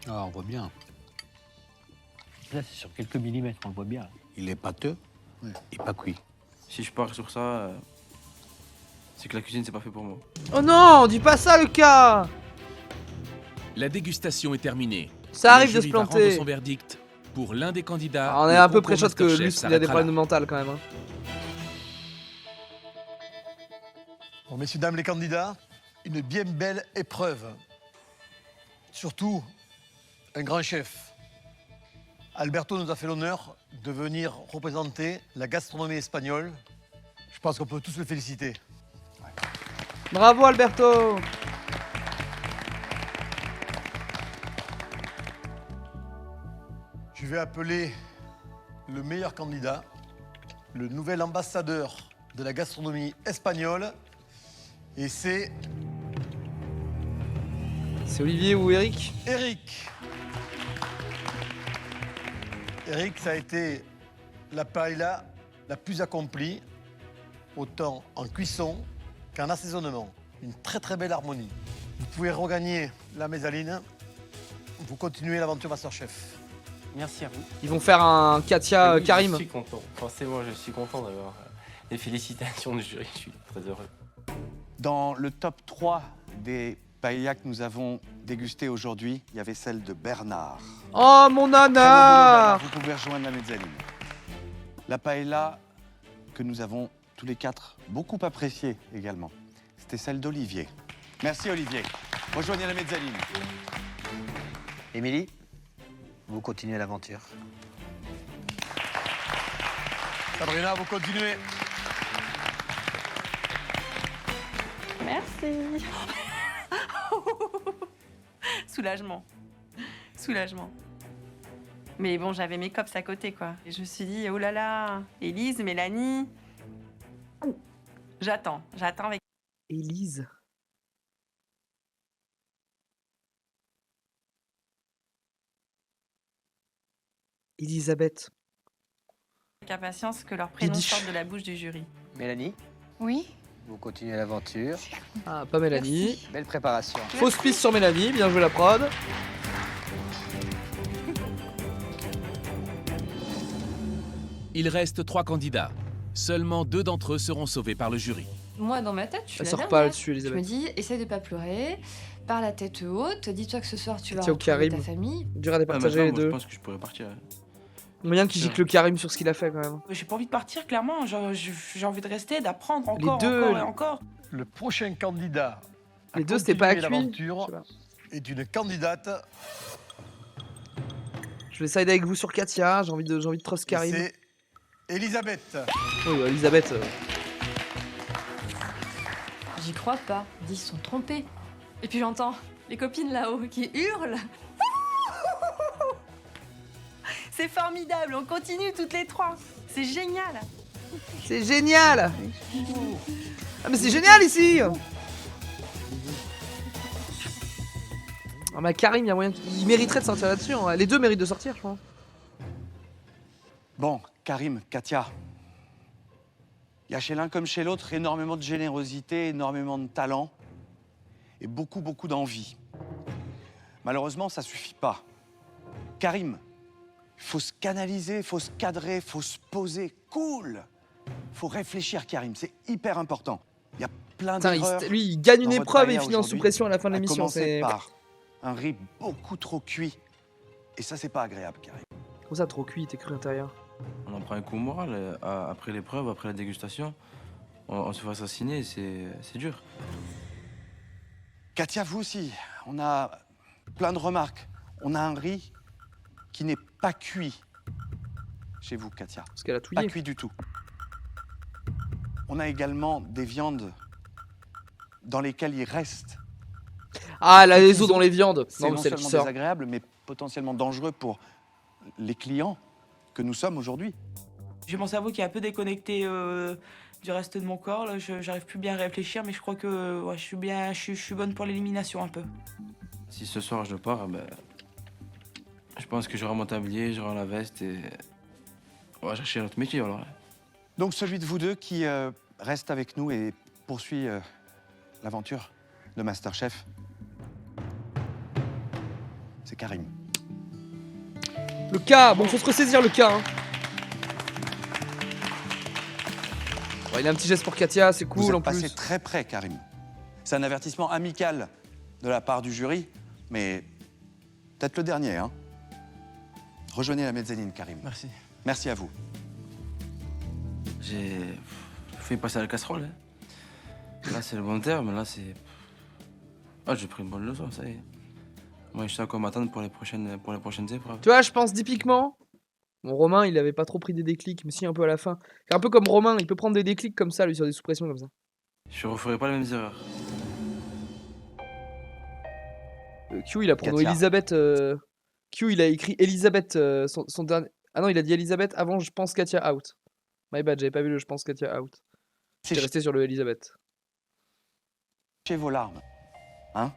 Ah, on voit bien. Là, c'est sur quelques millimètres, on le voit bien. Il est pâteux et pas cuit. Si je pars sur ça, c'est que la cuisine, c'est pas fait pour moi. Oh non, dis pas ça, Lucas. La dégustation est terminée. Ça arrive Le de se jury va planter. rendre son verdict pour l'un des candidats. Ah, on est Le un peu concours pré-shot que Masterchef Luce, il a des s'arrêtera problèmes là. mentaux quand même. Hein. Bon, messieurs, dames, les candidats, une bien belle épreuve. Surtout, un grand chef. Alberto nous a fait l'honneur de venir représenter la gastronomie espagnole. Je pense qu'on peut tous le féliciter. Bravo, Alberto. Je vais appeler le meilleur candidat, le nouvel ambassadeur de la gastronomie espagnole. Et c'est C'est Olivier ou Eric? Eric. Eric, ça a été la paella la plus accomplie, autant en cuisson qu'en assaisonnement. Une très très belle harmonie. Vous pouvez regagner la mésaline. Vous continuez l'aventure Masterchef. Merci à vous. Ils vont faire un Katia Oui, Karim. Je suis content. Forcément, je suis content d'avoir les félicitations du jury. Je suis très heureux. Dans le top 3 des paellas que nous avons dégustées aujourd'hui, il y avait celle de Bernard. Oh, mon Très bon boulot, nana. Bernard. Vous pouvez rejoindre la mezzanine. La paella que nous avons tous les quatre beaucoup appréciée également, c'était celle d'Olivier. Merci Olivier. Rejoignez la mezzanine. Émilie, vous continuez l'aventure. Sabrina, vous continuez. Merci. Soulagement. Soulagement. Mais bon, j'avais mes cops à côté, quoi. Et je me suis dit, oh là là, Élise, Mélanie. J'attends avec... Élise. Elisabeth. impatience que leur prénom Yiddish. sorte de la bouche du jury. Mélanie, Oui. vous continuez l'aventure. Ah, pas Mélanie. Belle préparation. Fausse piste sur Mélanie, bien joué la prod. Il reste 3 candidats. Seulement 2 d'entre eux seront sauvés par le jury. Moi, dans ma tête, je suis Elle la sort dernière. pas là-dessus, Je me Elisabeth. dis, essaye de pas pleurer. Par la tête haute, dis-toi que ce soir tu vas Katia ou retrouver ta Karim. famille. Dur à départager les moi, je deux. pense que je pourrais partir. Moyen qui gicle le Karim sur ce qu'il a fait quand même. J'ai pas envie de partir, clairement. J'ai envie de rester, d'apprendre Les encore, deux, encore et encore. Le prochain candidat à Les deux, c'était pas continuer cuit. l'aventure est une candidate. Je vais side avec vous sur Katia, j'ai envie de trust Karim. C'est Elisabeth. Oui, Elisabeth. J'y crois pas. Ils se sont trompés. Et puis j'entends les copines là-haut qui hurlent. C'est formidable, on continue toutes les trois. C'est génial. C'est génial. Ah mais c'est génial ici. Ah mais Karim, il y a moyen il mériterait de sortir là-dessus. Hein. Les deux méritent de sortir, je pense. Bon, Karim, Katia. Il y a chez l'un comme chez l'autre énormément de générosité, énormément de talent et beaucoup d'envie. Malheureusement, ça suffit pas. Karim, il faut se canaliser, il faut se cadrer, il faut se poser. Cool. Il faut réfléchir, Karim, c'est hyper important. Il y a plein d'erreurs. Lui, il gagne une dans votre épreuve et il carrière finit en aujourd'hui, sous-pression à la fin de à l'émission. commencer C'est par un riz beaucoup trop cuit. Et ça, c'est pas agréable, Karim. Comment ça, trop cuit, t'es cru à l'intérieur? On en prend un coup moral après l'épreuve, après la dégustation. On se fait assassiner, c'est dur. Katia, vous aussi, on a plein de remarques. On a un riz qui n'est pas cuit chez vous, Katia. Parce qu'elle a touillé. Pas cuit du tout. On a également des viandes dans lesquelles il reste. Ah, là, les os dans les viandes. C'est Non, non mais celle qui seulement sort. désagréable, mais potentiellement dangereux pour les clients que nous sommes aujourd'hui. J'ai mon cerveau qui est un peu déconnecté du reste de mon corps. Là. J'arrive plus bien à réfléchir, mais je crois que ouais, je suis bonne pour l'élimination un peu. Si ce soir je pars, ben, je pense que j'aurai mon tablier, j'aurai la veste et on va chercher notre métier alors. Donc celui de vous deux qui reste avec nous et poursuit l'aventure de Masterchef, c'est Karim. Le cas, bon, faut se ressaisir le cas. Hein. Bon, il a un petit geste pour Katia, c'est cool Vous êtes en passé plus. très près, Karim. C'est un avertissement amical de la part du jury, mais peut-être le dernier, hein. Rejoignez la mezzanine, Karim. Merci. Merci à vous. J'ai fait passer à la casserole. Hein. Là, c'est le bon terme. Là, c'est. Ah, j'ai pris une bonne leçon, ça y est. Moi, je sais à quoi m'attendre pour les prochaines épreuves. Tu vois, je pense typiquement. Bon, Romain, il avait pas trop pris des déclics, mais si, un peu à la fin. Un peu comme Romain, il peut prendre des déclics comme ça, lui, sur des sous-pressions comme ça. Je referai pas les mêmes erreurs. Q, il a prononcé Katia. Elisabeth. Q, il a écrit Elisabeth, son dernier. Ah non, il a dit Elisabeth avant je pense Katia out. My bad, j'avais pas vu le je pense Katia out. J'étais resté sur le Elisabeth. Chez vos larmes, hein.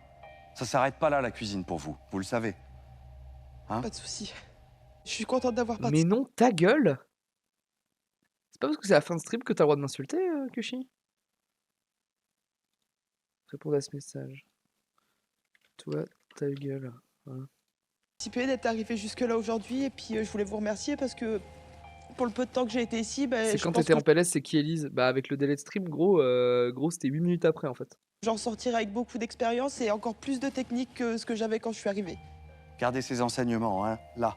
Ça s'arrête pas là, la cuisine, pour vous. Vous le savez. Hein? Pas de souci. Je suis contente d'avoir participé. Mais non, ta gueule! C'est pas parce que c'est la fin de stream que t'as le droit de m'insulter, Kushi? Répondre à ce message. Toi, ta gueule. Hein. D'être arrivé jusque-là aujourd'hui et puis je voulais vous remercier parce que pour le peu de temps que j'ai été ici, C'est je quand pense t'étais que en PLS, c'est qui Elise? Bah, avec le délai de stream, gros, c'était 8 minutes après en fait. j'en sortirai avec beaucoup d'expérience et encore plus de technique que ce que j'avais quand je suis arrivée. Gardez ces enseignements, hein, là.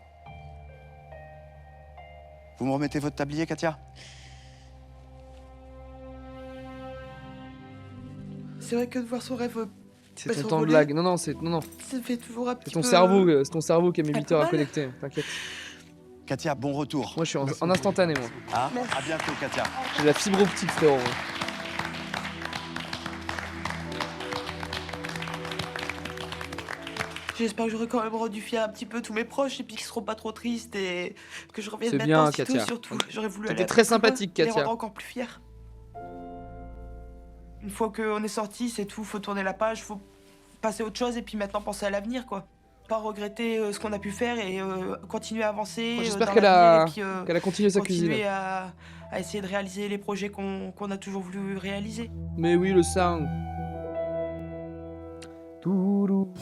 Vous me remettez votre tablier, Katia? C'est vrai que de voir son rêve. C'est ton temps de blague. Non, non, c'est. Non, non. Ça fait toujours un petit C'est peu. ton cerveau qui a mis un 8 peu heures à mal. connecter, t'inquiète. Katia, bon retour. Moi, je suis en instantané, moi. Hein? À bientôt, Katia. J'ai la fibre optique, frérot. J'espère que j'aurai quand même rendu fier un petit peu tous mes proches et puis qu'ils seront pas trop tristes et que je revienne C'est maintenant bien, aussitôt, Katia. surtout. J'aurais voulu T'étais aller très un peu plus loin, sympathique, les Katia. rendre encore plus fiers. Une fois qu'on est sorti, c'est tout. Faut tourner la page, faut passer à autre chose et puis maintenant penser à l'avenir, quoi. Pas regretter ce qu'on a pu faire et continuer à avancer. Moi, j'espère dans qu'elle la a- vie et puis, qu'elle a continué sa continuer cuisine. à essayer de réaliser les projets qu'on a toujours voulu réaliser. Mais oui, le sang. Toulou.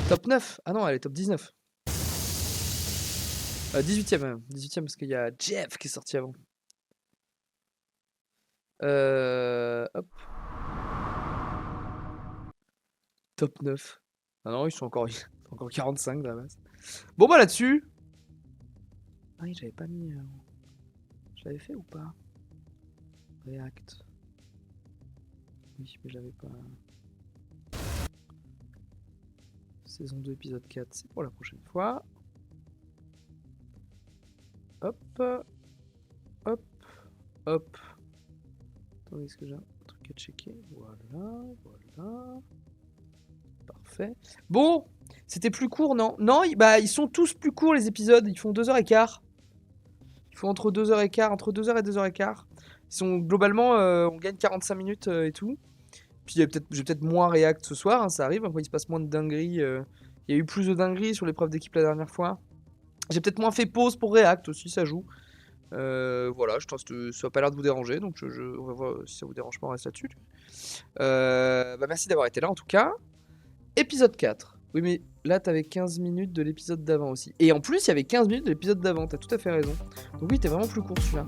Top 9. Ah non, elle est top 19. 18ème même. 18ème parce qu'il y a Jeff qui est sorti avant. Hop. Top 9. Ah non, ils sont encore 45 de la base. Bon bah là-dessus. Ah oui, j'avais pas mis... Je l'avais fait ou pas? React. Oui, mais j'avais pas... Saison 2, épisode 4, c'est pour la prochaine fois. Hop. Hop. Hop. Attendez, est-ce que j'ai un truc à checker? Voilà, voilà. Parfait. Bon, c'était plus court, non? Non, bah, ils sont tous plus courts, les épisodes. Ils font 2h15. Ils font entre 2h15, entre 2h et 2h15. Ils sont, globalement, on gagne 45 minutes et tout. Puis j'ai peut-être moins React ce soir, hein, ça arrive. Après, il se passe moins de dingueries. Il y a eu plus de dingueries sur l'épreuve d'équipe la dernière fois. J'ai peut-être moins fait pause pour React aussi, ça joue. Voilà, je pense que ça n'a pas l'air de vous déranger, donc on va voir si ça vous dérange pas, on reste là-dessus. Bah merci d'avoir été là en tout cas. Épisode 4. Oui, mais là, t'avais 15 minutes de l'épisode d'avant aussi. Et en plus, il y avait 15 minutes de l'épisode d'avant, t'as tout à fait raison. Donc oui, t'es vraiment plus court celui-là.